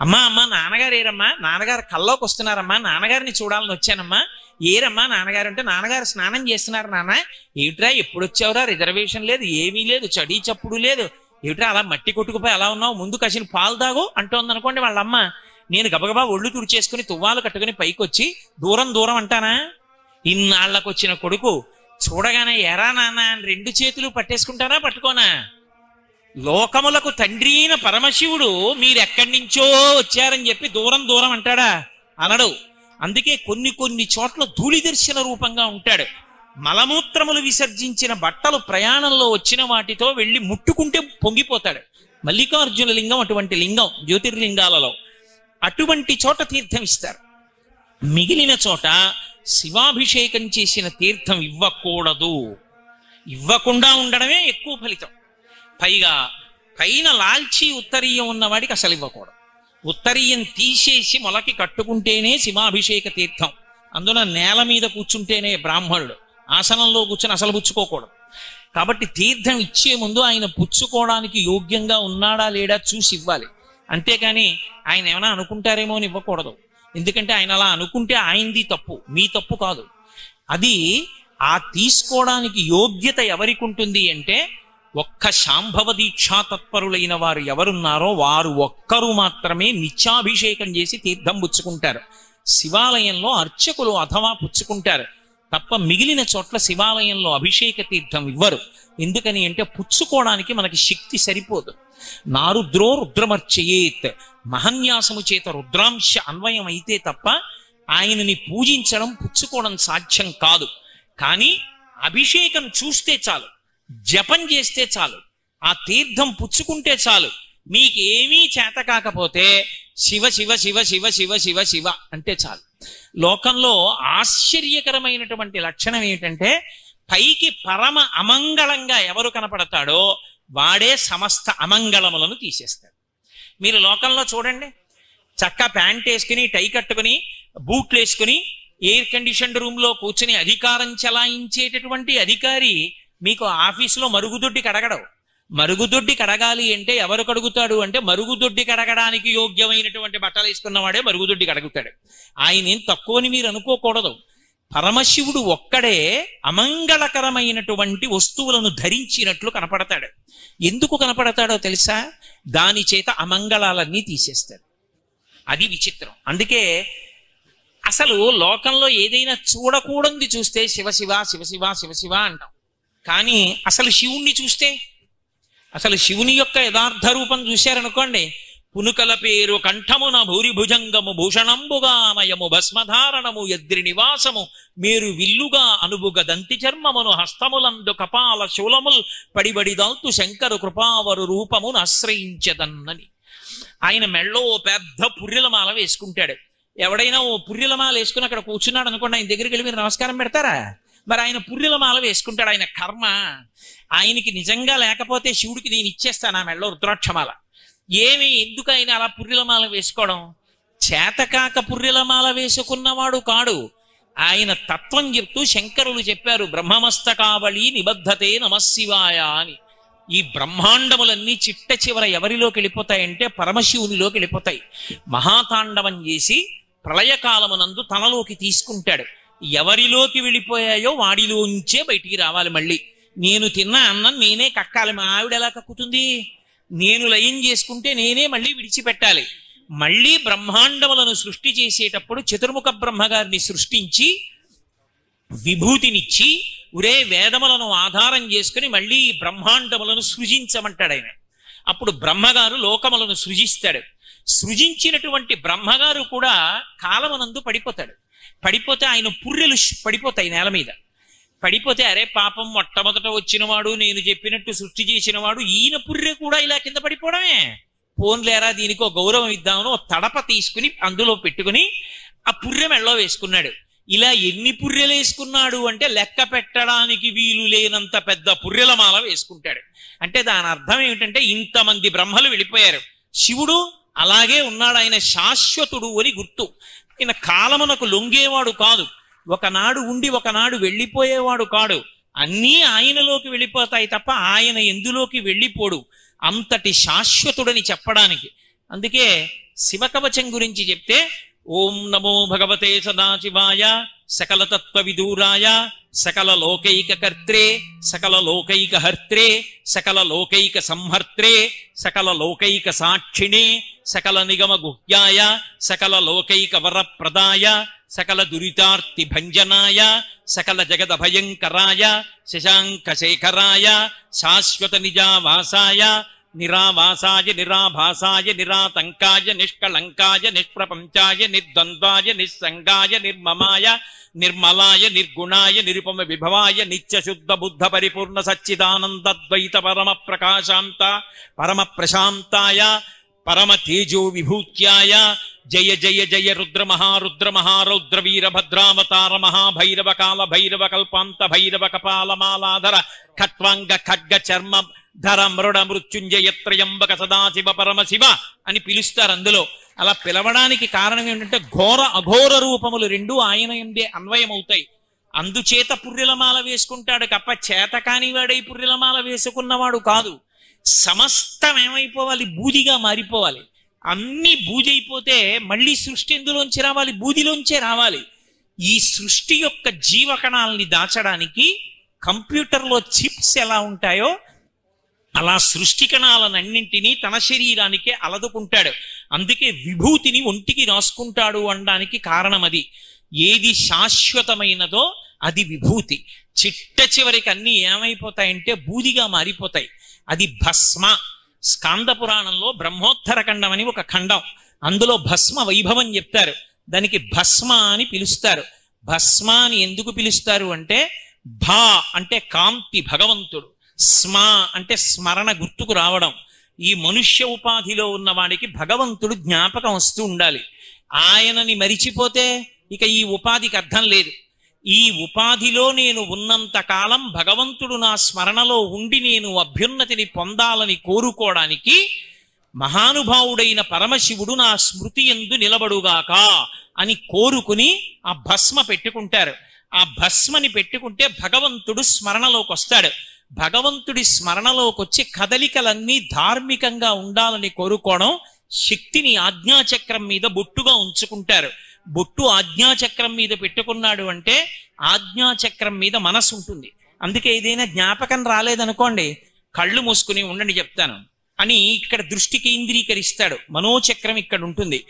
అమ్మా నాన్నగారు ఏరమ్మా, నాన్నగారు కల్లోకి వస్తున్నారమ్మా, నాన్నగారిని చూడాలని వచ్చానమ్మా. ఏరమ్మా నాన్నగారు అంటే, నాన్నగారు స్నానం చేస్తున్నారు నాన్న. ఏమిట్రా ఎప్పుడు వచ్చావురా, రిజర్వేషన్ లేదు, ఏమీ లేదు, చడి చప్పుడు లేదు, ఏమిట్రా అలా మట్టి కొట్టుకుపోయి అలా ఉన్నావు, ముందు కసిన పాలు తాగు అంటోంది అనుకోండి వాళ్ళమ్మ. నేను గబగబా ఒళ్ళు తుడిచేసుకుని తువ్వాలు కట్టుకుని పైకి వచ్చి దూరం అంటానా? ఇన్నాళ్లకు వచ్చిన కొడుకు చూడగానే ఎరా నాన్న అని 2 చేతులు పట్టేసుకుంటానా, పట్టుకోనా? లోకములకు తండ్రి అయిన పరమశివుడు మీరెక్కడి నుంచో వచ్చారని చెప్పి దూరం అంటాడా? అనడు. అందుకే కొన్ని చోట్ల ధూళి దర్శన రూపంగా ఉంటాడు. మలమూత్రములు విసర్జించిన బట్టలు ప్రయాణంలో వచ్చిన వాటితో వెళ్ళి ముట్టుకుంటే పొంగిపోతాడు. మల్లికార్జున లింగం అటువంటి లింగం జ్యోతిర్లింగాలలో. అటువంటి చోట తీర్థం ఇస్తారు. మిగిలిన చోట శివాభిషేకం చేసిన తీర్థం ఇవ్వకూడదు. ఇవ్వకుండా ఉండడమే ఎక్కువ ఫలితం. పైగా పైన లాల్చి ఉత్తరీయం ఉన్నవాడికి అసలు ఇవ్వకూడదు. ఉత్తరీయం తీసేసి మొలకి కట్టుకుంటేనే శివాభిషేక తీర్థం. అందున నేల మీద కూర్చుంటేనే బ్రాహ్మణుడు, ఆసనంలో కూర్చొని అసలు పుచ్చుకోకూడదు. కాబట్టి తీర్థం ఇచ్చే ముందు ఆయన పుచ్చుకోవడానికి యోగ్యంగా ఉన్నాడా లేడా చూసి ఇవ్వాలి. అంతేకాని ఆయన ఏమైనా అనుకుంటారేమో అని ఇవ్వకూడదు. ఎందుకంటే ఆయన అలా అనుకుంటే ఆయనది తప్పు, మీ తప్పు కాదు. అది ఆ తీసుకోవడానికి యోగ్యత ఎవరికి ఉంటుంది అంటే ఒక్క శాంభవ దీక్షా తత్పరులైన వారు ఎవరున్నారో వారు ఒక్కరు మాత్రమే నిత్యాభిషేకం చేసి తీర్థం పుచ్చుకుంటారు. శివాలయంలో అర్చకులు అథవా పుచ్చుకుంటారు తప్ప మిగిలిన చోట్ల శివాలయంలో అభిషేక తీర్థం ఇవ్వరు. ఎందుకని అంటే పుచ్చుకోవడానికి మనకి శక్తి సరిపోదు. నారుద్రో రుద్రమర్చయేత్, మహన్యాసము చేత రుద్రాంశ అన్వయం అయితే తప్ప ఆయనని పూజించడం పుచ్చుకోవడం సాధ్యం కాదు. కానీ అభిషేకం చూస్తే చాలు, జపం చేస్తే చాలు, ఆ తీర్థం పుచ్చుకుంటే చాలు, మీకేమీ చేత కాకపోతే శివ శివ శివ శివ శివ శివ శివ అంటే చాలు. లోకంలో ఆశ్చర్యకరమైనటువంటి లక్షణం ఏమిటంటే, పైకి పరమ అమంగళంగా ఎవరు కనపడతాడో వాడే సమస్త అమంగళములను తీసేస్తాడు. మీరు లోకంలో చూడండి, చక్క ప్యాంట్ వేసుకుని, టై కట్టుకుని, బూట్లు వేసుకుని, ఎయిర్ కండిషన్డ్ రూమ్లో కూర్చుని అధికారం చెలాయించేటటువంటి అధికారి మీకు ఆఫీసులో మరుగుదొడ్డి కడగడవు. మరుగుదొడ్డి కడగాలి అంటే ఎవరు కడుగుతాడు అంటే, మరుగుదొడ్డి కడగడానికి యోగ్యమైనటువంటి బట్టలు వేసుకున్నవాడే మరుగుదొడ్డి కడుగుతాడు. ఆయన ఏం తక్కువని మీరు అనుకోకూడదు. పరమశివుడు ఒక్కడే అమంగళకరమైనటువంటి వస్తువులను ధరించినట్లు కనపడతాడు. ఎందుకు కనపడతాడో తెలుసా? దాని చేత అమంగళాలన్నీ తీసేస్తాడు. అది విచిత్రం. అందుకే అసలు లోకంలో ఏదైనా చూడకూడంది చూస్తే శివశివ శివశివ శివశివ అంటాం. కానీ అసలు శివుణ్ణి చూస్తే, అసలు శివుని యొక్క యథార్థ రూపం చూశారనుకోండి, పునుకల పేరు కంఠమున భూరిభుజంగము భూషణంబుగామయము భస్మధారణము యద్రి నివాసము మేరు విల్లుగా అనుబుగ దంతి చర్మమును హస్తములందు కపాల శూలముల్ పడిబడిదాల్తు శంకరు కృపావరు రూపమును ఆశ్రయించదన్నని. ఆయన మెళ్ళో ఓ పెద్ద పుర్రెలమాల వేసుకుంటాడు. ఎవడైనా ఓ పుర్రెలమాల వేసుకుని అక్కడ కూర్చున్నాడు అనుకోండి, ఆయన దగ్గరికి వెళ్ళి మీరు నమస్కారం పెడతారా? మరి ఆయన పుర్రెలమాల వేసుకుంటాడు. ఆయన కర్మ. ఆయనకి నిజంగా లేకపోతే శివుడికి నేను ఇచ్చేస్తాను ఆ మెళ్ళో రుద్రాక్షమాల. ఎందుకు ఆయన అలా పుర్రెలమాల వేసుకోవడం? చేతకాక పుర్రెలమాల వేసుకున్నవాడు కాడు. ఆయన తత్వం చెప్తూ శంకరులు చెప్పారు, బ్రహ్మమస్తకావళి నిబద్ధతే నమశివాయ అని. ఈ బ్రహ్మాండములన్నీ చిట్ట చివర ఎవరిలోకి వెళ్ళిపోతాయంటే పరమశివునిలోకి వెళ్ళిపోతాయి. మహాతాండవం చేసి ప్రళయకాలమునందు తనలోకి తీసుకుంటాడు. ఎవరిలోకి వెళ్ళిపోయాయో వాడిలోంచే బయటికి రావాలి. మళ్ళీ నేను తిన్న అన్నం నేనే కక్కాలి. మా ఆవిడ ఎలా కక్కుతుంది? నేను లయం చేసుకుంటే నేనే మళ్ళీ విడిచిపెట్టాలి. మళ్ళీ బ్రహ్మాండములను సృష్టి చేసేటప్పుడు చతుర్ముఖ బ్రహ్మగారిని సృష్టించి విభూతినిచ్చి, ఉరే వేదములను ఆధారం చేసుకుని మళ్ళీ బ్రహ్మాండములను సృజించమంటాడు ఆయన. అప్పుడు బ్రహ్మగారు లోకములను సృజిస్తాడు. సృజించినటువంటి బ్రహ్మగారు కూడా కాలమునందు పడిపోతాడు. పడిపోతే ఆయన పుర్రెలు పడిపోతాయి నేల మీద. పడిపోతే అరే పాపం, మొట్టమొదట వచ్చినవాడు, నేను చెప్పినట్టు సృష్టి చేసినవాడు, ఈయన పుర్రె కూడా ఇలా కింద పడిపోవడమే. పోన్లేరా దీనికి ఒక గౌరవం ఇద్దామని ఒక తడప తీసుకుని అందులో పెట్టుకుని ఆ పుర్రె మెళ్ళో వేసుకున్నాడు. ఇలా ఎన్ని పుర్రెలు వేసుకున్నాడు అంటే లెక్క పెట్టడానికి వీలు లేనంత పెద్ద పుర్రెలమాల వేసుకుంటాడు. అంటే దాని అర్థం ఏమిటంటే ఇంతమంది బ్రహ్మలు వెళ్ళిపోయారు, శివుడు అలాగే ఉన్నాడు. ఆయన శాశ్వతుడు అని గుర్తు. ఆయన కాలమునకు లొంగేవాడు కాదు, ఒకనాడు ఉండి ఒకనాడు వెళ్ళిపోయేవాడు కాడు. అన్నీ ఆయనలోకి వెళ్ళిపోతాయి తప్ప ఆయన ఎందులోకి వెళ్ళిపోడు. అంతటి శాశ్వతుడని చెప్పడానికి. అందుకే శివకవచం గురించి చెప్తే, ఓం నమో భగవతే సదాశివాయ సకల తత్వ విదూరాయ సకల లోకైక కర్త్రే సకల లోకైక హర్త్రే సకల లోకైక సంహర్త్రే సకల లోకైక సాక్షిణే సకల నిగమ గుహ్యాయ సకల లోకైక వరప్రదాయ సకల దురితార్తి భంజనాయ సకల జగద భయంకరాయ శశాంక శేఖరాయ శాశ్వత నిజావాసాయ నిరావాసాయ నిరాభాసాయ నిరాతంకాయ నిష్కళంకాయ నిష్ప్రపంచాయ నిర్ద్వంద్వాయ నిస్సంగాయ నిర్మమాయ నిర్మలాయ నిర్గుణాయ నిరుపమ విభవాయ నిత్యశుద్ధ బుద్ధ పరిపూర్ణ సచ్చిదానందద్వైత పరమ ప్రకాశాంత పరమ ప్రశాంతాయ పరమ తేజో విభూత్యాయ జయ జయ జయ రుద్ర మహారుద్ర మహారౌద్ర వీరభద్రావతార మహాభైరవ కాల భైరవ కల్పాంత భైరవ కపాలమాలాధర ఖట్వాంగ ఖడ్గ చర్మ ధర మృడ మృత్యుంజయత్రయంబక సదాశివ పరమశివ అని పిలుస్తారు. అందులో అలా పిలవడానికి కారణం ఏంటంటే ఘోర అఘోర రూపములు రెండు ఆయన ఎందే అన్వయమవుతాయి. అందుచేత పుర్రెలమాల వేసుకుంటాడు తప్ప చేత కానివాడై పుర్రెలమాల వేసుకున్నవాడు కాదు. సమస్తం ఏమైపోవాలి? బూదిగా మారిపోవాలి. అన్ని బూజైపోతే మళ్ళీ సృష్టి ఎందులోంచి రావాలి? బూదిలోంచే రావాలి. ఈ సృష్టి యొక్క జీవకణాలని దాచడానికి కంప్యూటర్లో చిప్స్ ఎలా ఉంటాయో అలా సృష్టి కణాలన్నింటినీ తన శరీరానికే అలదుకుంటాడు. అందుకే విభూతిని ఒంటికి రాసుకుంటాడు అనడానికి కారణం అది. ఏది శాశ్వతమైనదో అది విభూతి. చిట్ట చివరికి అన్ని ఏమైపోతాయంటే బూదిగా మారిపోతాయి. అది భస్మ. స్కాంద పురాణంలో బ్రహ్మోత్తర ఖండం అని ఒక ఖండం, అందులో భస్మ వైభవం చెప్తారు. దానికి భస్మ అని పిలుస్తారు. భస్మ అని ఎందుకు పిలుస్తారు అంటే భా అంటే కాంతి, భగవంతుడు. స్మ అంటే స్మరణ గుర్తుకు రావడం. ఈ మనుష్య ఉపాధిలో ఉన్నవాడికి భగవంతుడు జ్ఞాపకం వస్తూ ఉండాలి. ఆయనని మరిచిపోతే ఇక ఈ ఉపాధికి అర్థం లేదు. ఈ ఉపాధిలో నేను ఉన్నంత కాలం భగవంతుడు నా స్మరణలో ఉండి నేను అభ్యున్నతిని పొందాలని కోరుకోవడానికి మహానుభావుడైన పరమశివుడు నా స్మృతి యందు నిలబడుగాక అని కోరుకుని ఆ భస్మ పెట్టుకుంటారు. ఆ భస్మని పెట్టుకుంటే భగవంతుడు స్మరణలోకి వస్తాడు. భగవంతుడి స్మరణలోకి వచ్చి కదలికలన్నీ ధార్మికంగా ఉండాలని కోరుకోవడం. శక్తిని ఆజ్ఞాచక్రం మీద బొట్టుగా ఉంచుకుంటారు. బొట్టు ఆజ్ఞాచక్రం మీద పెట్టుకున్నాడు అంటే ఆజ్ఞాచక్రం మీద మనసు ఉంటుంది. అందుకే ఏదైనా జ్ఞాపకం రాలేదనుకోండి, కళ్ళు మూసుకుని ఉండండి చెప్తాను అని ఇక్కడ దృష్టి కేంద్రీకరిస్తాడు. మనోచక్రం ఇక్కడ ఉంటుంది.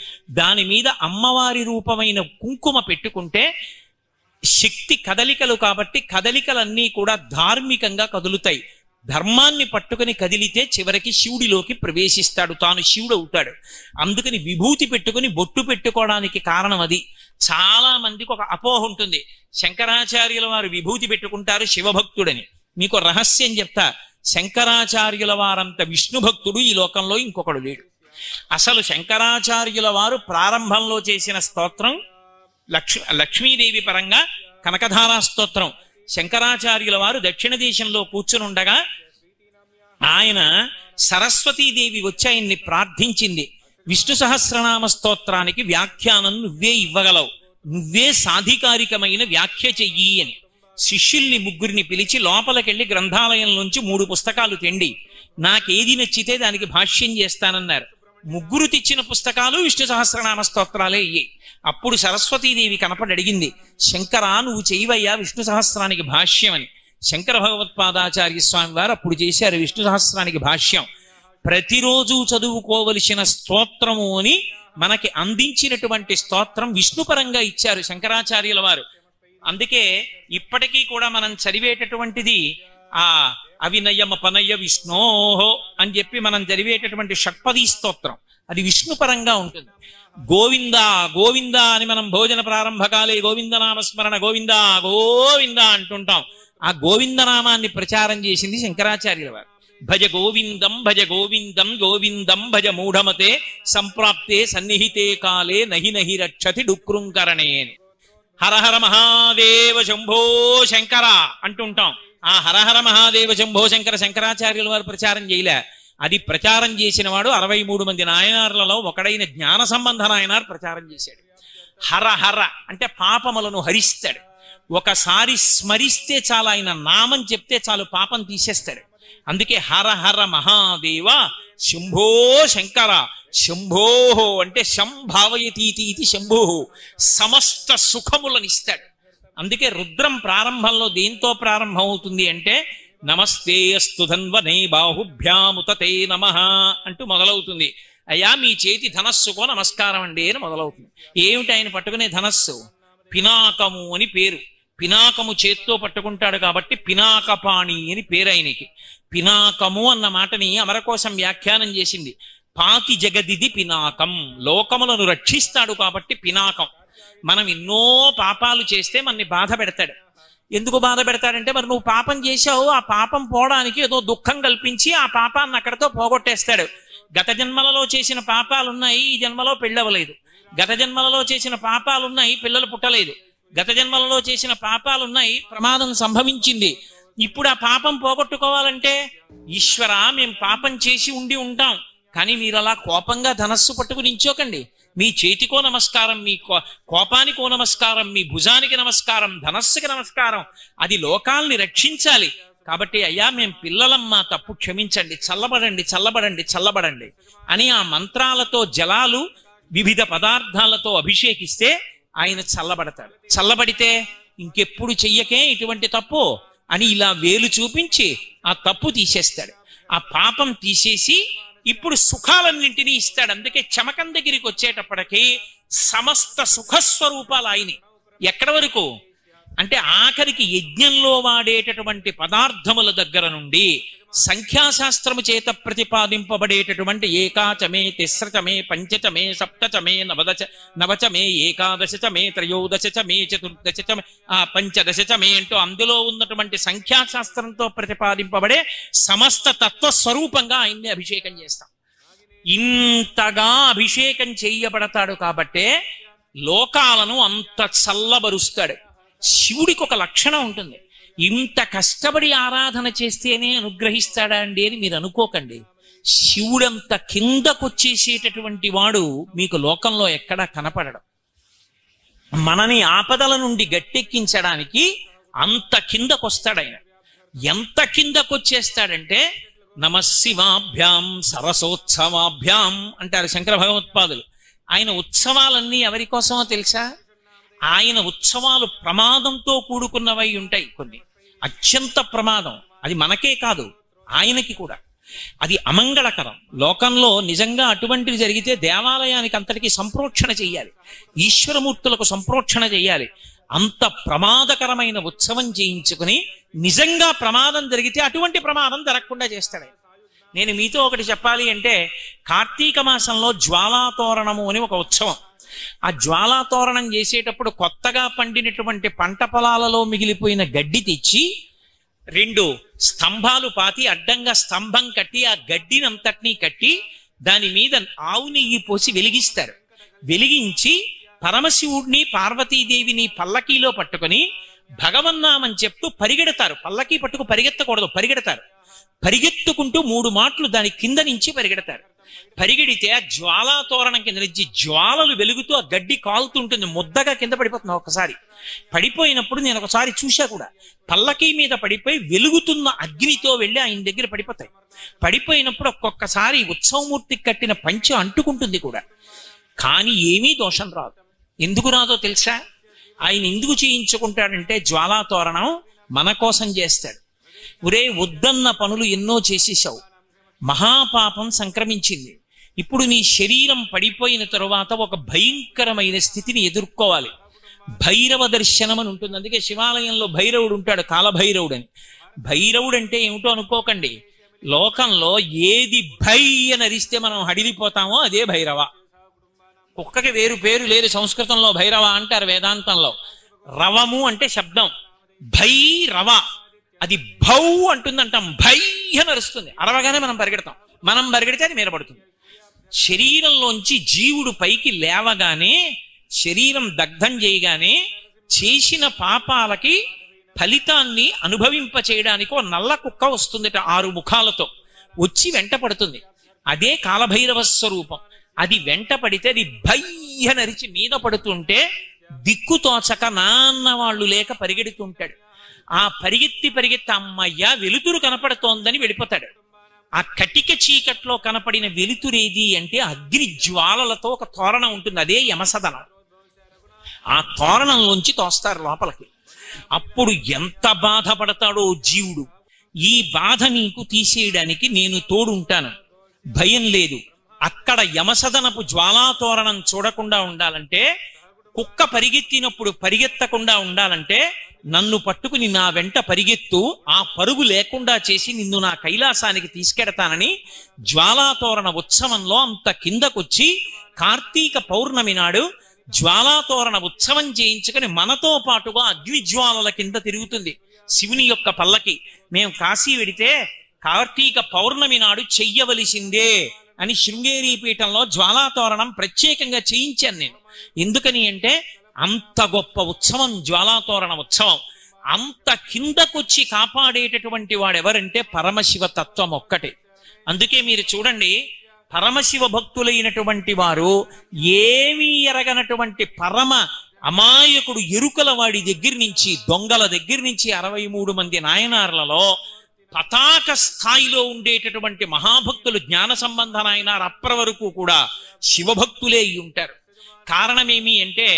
దాని మీద అమ్మవారి రూపమైన కుంకుమ పెట్టుకుంటే శక్తి కదలికలు కాబట్టి కదలికలన్నీ కూడా ధార్మికంగా కదులుతాయి. ధర్మాన్ని పట్టుకుని కదిలితే చివరికి శివుడిలోకి ప్రవేశిస్తాడు, తాను శివుడు అవుతాడు. అందుకని విభూతి పెట్టుకుని బొట్టు పెట్టుకోవడానికి కారణం అది. చాలా మందికి ఒక అపోహ ఉంటుంది, శంకరాచార్యుల వారు విభూతి పెట్టుకుంటారు శివభక్తుడని. మీకు రహస్యం చెప్తా, శంకరాచార్యుల వారంత విష్ణు భక్తుడు ఈ లోకంలో ఇంకొకడు లేడు. అసలు శంకరాచార్యుల వారు ప్రారంభంలో చేసిన స్తోత్రం లక్ష్మీదేవి పరంగా కనకధారా స్తోత్రం. శంకరాచార్యుల వారు దక్షిణ దేశంలో కూర్చుని ఉండగా ఆయన సరస్వతీదేవి వచ్చి ఆయన్ని ప్రార్థించింది, విష్ణు సహస్రనామ స్తోత్రానికి వ్యాఖ్యానం నువ్వే ఇవ్వగలవు, నువ్వే సాధికారికమైన వ్యాఖ్య చెయ్యి అని. శిష్యుల్ని ముగ్గురిని పిలిచి లోపలికెళ్ళి గ్రంథాలయంలోంచి 3 పుస్తకాలు తెండి, నాకేది నచ్చితే దానికి భాష్యం చేస్తానన్నారు. ముగ్గురు తెచ్చిన పుస్తకాలు విష్ణు సహస్రనామ స్తోత్రాలే అయ్యాయి. అప్పుడు సరస్వతీదేవి కనపడి అడిగింది, శంకరా నువ్వు చేయవయ్యా విష్ణు సహస్రానికి భాష్యం అని. శంకర భగవత్పాదాచార్య స్వామి వారు అప్పుడు చేశారు విష్ణు సహస్రానికి భాష్యం. ప్రతిరోజు చదువుకోవలసిన స్తోత్రము అని మనకి అందించినటువంటి స్తోత్రం విష్ణుపరంగా ఇచ్చారు శంకరాచార్యుల వారు. అందుకే ఇప్పటికీ కూడా మనం చదివేటటువంటిది ఆ అవినయమపనయ విష్ణోహో అని చెప్పి మనం చదివేటటువంటి షట్పదీ స్తోత్రం, అది విష్ణుపరంగా ఉంటుంది. గోవింద గోవింద అని మనం భోజన ప్రారంభకాలే గోవిందనామస్మరణ గోవింద గోవింద అంటుంటాం. ఆ గోవిందనామాన్ని ప్రచారం చేసింది శంకరాచార్యుల వారు. భజ గోవిందం గోవిందం భజ మూఢమతే సంప్రాప్తే సన్నిహితే కాలే నహి నహి రక్షతి డుక్రుంకరణే అని. హరహర మహాదేవ శంభో శంకర అంటుంటాం. ఆ హరహర మహాదేవ శంభో శంకర శంకరాచార్యుల వారు ప్రచారం చేయలే. అది ప్రచారం చేసిన వాడు 63 మంది నాయనార్లలో ఒకడైన జ్ఞాన సంబంధ నాయనార్ ప్రచారం చేశాడు. హర హర అంటే పాపములను హరిస్తాడు. ఒకసారి స్మరిస్తే చాలు, ఆయన నామం చెప్తే చాలు పాపం తీసేస్తాడు. అందుకే హర హర మహాదేవ శంభో శంకర. శంభోహో అంటే శంభావయతీతి ఇది శంభో, సమస్త సుఖములనిస్తాడు. అందుకే రుద్రం ప్రారంభంలో దేంతో ప్రారంభం అవుతుంది అంటే నమస్తే అస్తు ధన్వనే బాహుభ్యాముతతే నమః అంటూ మొదలవుతుంది. అయ్యా మీ చేతి ధనస్సుకో నమస్కారం అండి అని మొదలవుతుంది. ఏమిటి ఆయన పట్టుకునే ధనస్సు? పినాకము అని పేరు. పినాకము చేత్తో పట్టుకుంటాడు కాబట్టి పినాకపాణి అని పేరు ఆయనకి. పినాకము అన్న మాటని అమరకోశం వ్యాఖ్యానం చేసింది. పాతి జగదిది పినాకం, లోకములను రక్షిస్తాడు కాబట్టి పినాకం. మనం ఎన్నో పాపాలు చేస్తే మనని బాధ పెడతాడు. ఎందుకు బాధ పెడతాడంటే మరి నువ్వు పాపం చేశావు, ఆ పాపం పోవడానికి ఏదో దుఃఖం కల్పించి ఆ పాపాన్ని అక్కడితో పోగొట్టేస్తాడు. గత జన్మలలో చేసిన పాపాలున్నాయి, ఈ జన్మలో పెళ్ళవలేదు. గత జన్మలలో చేసిన పాపాలున్నాయి, పిల్లలు పుట్టలేదు. గత జన్మలలో చేసిన పాపాలున్నాయి, ప్రమాదం సంభవించింది. ఇప్పుడు ఆ పాపం పోగొట్టుకోవాలంటే ఈశ్వర మేము పాపం చేసి ఉంటాం, కానీ మీరు అలా కోపంగా ధనస్సు పట్టుకుని నించోకండి. మీ చేతికో నమస్కారం, మీ కోపానికో నమస్కారం, మీ భుజానికి నమస్కారం, ధనస్సుకి నమస్కారం. అది లోకాల్ని రక్షించాలి కాబట్టి అయ్యా మేము పిల్లలం, మా తప్పు క్షమించండి, చల్లబడండి చల్లబడండి చల్లబడండి అని ఆ మంత్రాలతో జలాలు వివిధ పదార్థాలతో అభిషేకిస్తే ఆయన చల్లబడతాడు. చల్లబడితే ఇంకెప్పుడు చెయ్యకే ఇటువంటి తప్పు అని ఇలా వేలు చూపించి ఆ తప్పు తీసేస్తాడు. ఆ పాపం తీసేసి ఇప్పుడు సుఖాలన్నింటినీ ఇస్తాడు. అందుకే చమకం దగ్గరికి వచ్చేటప్పటికి సమస్త సుఖస్వరూపాలు ఆయనే. ఎక్కడి వరకు? అంటే ఆఖరికి యజ్ఞంలో వాడేటటువంటి పదార్థముల దగ్గర నుండి సంఖ్యాశాస్త్రము చేత ప్రతిపాదింపబడేటటువంటి ఏకాచమే తిస్రచమే పంచచమే సప్తచమే నవచమే ఏకాదశచమే త్రయోదశచమే చతుర్దశచమే పంచదశచమే అంటూ అందులో ఉన్నటువంటి సంఖ్యాశాస్త్రంతో ప్రతిపాదింపబడే సమస్త తత్వస్వరూపంగా ఆయన్ని అభిషేకం చేస్తాం. ఇంతగా అభిషేకం చేయబడతాడు కాబట్టే లోకాలను అంత చల్లబరుస్తాడు. శివుడికి ఒక లక్షణం ఉంటుంది, ఇంత కష్టపడి ఆరాధన చేస్తేనే అనుగ్రహిస్తాడా అండి అని మీరు అనుకోకండి. శివుడంత కిందకొచ్చేసేటటువంటి వాడు మీకు లోకంలో ఎక్కడా కనపడడం. మనని ఆపదల నుండి గట్టెక్కించడానికి అంత కిందకొస్తాడు ఆయన. ఎంత కిందకొచ్చేస్తాడంటే నమశివాభ్యాం సరసోత్సవాభ్యాం అంటారు శంకర భగవత్పాదులు. ఆయన ఉత్సవాలన్నీ ఎవరి కోసమో తెలుసా? ఆయన ఉత్సవాలు ప్రమాదంతో కూడుకున్నవై ఉంటాయి. కొన్ని అత్యంత ప్రమాదం, అది మనకే కాదు ఆయనకి కూడా. అది అమంగళకరం. లోకంలో నిజంగా అటువంటివి జరిగితే దేవాలయానికి అంతటికీ సంప్రోక్షణ చెయ్యాలి, ఈశ్వరమూర్తులకు సంప్రోక్షణ చెయ్యాలి. అంత ప్రమాదకరమైన ఉత్సవం చేయించుకుని నిజంగా ప్రమాదం జరిగితే అటువంటి ప్రమాదం జరగకుండా చేస్తాడు. నేను మీతో ఒకటి చెప్పాలి అంటే, కార్తీక మాసంలో జ్వాలాతోరణము అని ఒక ఉత్సవం. ఆ జ్వాలాతోరణం చేసేటప్పుడు కొత్తగా పండినటువంటి పంట పొలాలలో మిగిలిపోయిన గడ్డి తెచ్చి 2 స్తంభాలు పాతి అడ్డంగా స్తంభం కట్టి ఆ గడ్డినంతటినీ కట్టి దాని మీద ఆవు నెయ్యి పోసి వెలిగిస్తారు. వెలిగించి పరమశివుడిని పార్వతీదేవిని పల్లకీలో పట్టుకొని భగవన్నామని చెప్తూ పరిగెడతారు. పల్లకీ పట్టుకు పరిగెత్తకూడదు, పరిగెడతారు. పరిగెత్తుకుంటూ 3 మాటలు దాని కింద నుంచి పరిగెడతారు. పరిగెడితే ఆ జ్వాలాతోరణం కింద నుంచి జ్వాలలు వెలుగుతూ ఆ గడ్డి కాలుతుంటుంది, ముద్దగా కింద పడిపోతుంది. ఒకసారి పడిపోయినప్పుడు నేను ఒకసారి చూశా కూడా, పల్లకీ మీద పడిపోయి వెలుగుతున్న అగ్నితో వెళ్ళి ఆయన దగ్గర పడిపోతాయి. పడిపోయినప్పుడు ఒక్కొక్కసారి ఉత్సవమూర్తికి కట్టిన పంచె అంటుకుంటుంది కూడా, కానీ ఏమీ దోషం రాదు. ఎందుకు రాదో తెలుసా? ఆయన ఎందుకు చేయించుకుంటాడంటే జ్వాలాతోరణం మన కోసం చేస్తాడు. ఒరే, వద్దన్న పనులు ఎన్నో చేసేసావు, మహాపాపం సంక్రమించింది, ఇప్పుడు నీ శరీరం పడిపోయిన తరువాత ఒక భయంకరమైన స్థితిని ఎదుర్కోవాలి. భైరవ దర్శనం అని ఉంటుంది. అందుకే శివాలయంలో భైరవుడు ఉంటాడు, కాలభైరవుడు అని. భైరవుడు అంటే ఏమిటో అనుకోకండి, లోకంలో ఏది భై అని అరిస్తే మనం హడిలిపోతామో అదే భైరవ. కుక్కకి వేరు పేరు లేదు, సంస్కృతంలో భైరవ అంటారు, వేదాంతంలో రవము అంటే శబ్దం, భైరవ అది భౌ అంటుందంటాం, భై అని అరుస్తుంది. అరవగానే మనం పరిగెడతాం, మనం పరిగెడితే అది మీద పడుతుంది. శరీరంలోంచి జీవుడు పైకి లేవగానే, శరీరం దగ్ధం చేయగానే చేసిన పాపాలకి ఫలితాన్ని అనుభవింప చేయడానికి ఓ నల్ల కుక్క వస్తుందిట 6 ముఖాలతో వచ్చి వెంట పడుతుంది. అదే కాలభైరవ స్వరూపం. అది వెంట పడితే అది భయ్యనరిచి మీద పడుతుంటే దిక్కుతోచక నాన్న వాళ్ళు లేక పరిగెడుతుంటాడు. ఆ పరిగెత్తి అమ్మయ్య వెలుతురు కనపడుతోందని వెళ్ళిపోతాడు. ఆ కటిక చీకట్లో కనపడిన వెలుతురేది అంటే అగ్ని జ్వాలలతో ఒక తోరణం ఉంటుంది, అదే యమసదనం. ఆ తోరణంలోంచి తోస్తారు లోపలికి. అప్పుడు ఎంత బాధపడతాడో జీవుడు. ఈ బాధ నీకు తీసేయడానికి నేను తోడుంటాను, భయం లేదు. అక్కడ యమసదనపు జ్వాలాతోరణం చూడకుండా ఉండాలంటే, కుక్క పరిగెత్తినప్పుడు పరిగెత్తకుండా ఉండాలంటే నన్ను పట్టుకుని నా వెంట పరిగెత్తు, ఆ పరుగు లేకుండా చేసి నిన్ను నా కైలాసానికి తీసుకెడతానని జ్వాలాతోరణ ఉత్సవంలో అంత కిందకొచ్చి కార్తీక పౌర్ణమి నాడు జ్వాలాతోరణ ఉత్సవం చేయించుకుని మనతో పాటుగా అగ్నిజ్వాలల కింద తిరుగుతుంది శివుని యొక్క పల్లకి. మేము కాశీ వెడితే కార్తీక పౌర్ణమి నాడు చెయ్యవలసిందే అని శృంగేరి పీఠంలో జ్వాలాతోరణం ప్రత్యేకంగా చేయించాను నేను. ఎందుకని అంటే అంత గొప్ప ఉత్సవం జ్వాలాతోరణ ఉత్సవం. అంత కిందకొచ్చి కాపాడేటటువంటి వాడెవరంటే పరమశివ తత్వం ఒక్కటే. అందుకే మీరు చూడండి, పరమశివ భక్తులైనటువంటి వారు ఏమీ ఎరగనటువంటి పరమ అమాయకుడు ఎరుకల వాడి దగ్గర నుంచి, దొంగల దగ్గర నుంచి 63 మంది నాయనార్లలో పతాక స్థాయిలో ఉండేటటువంటి మహాభక్తులు జ్ఞాన సంబంధ నాయనార్ అప్పటి వరకు కూడా శివభక్తులే అయి ఉంటారు. కారణమేమి అంటే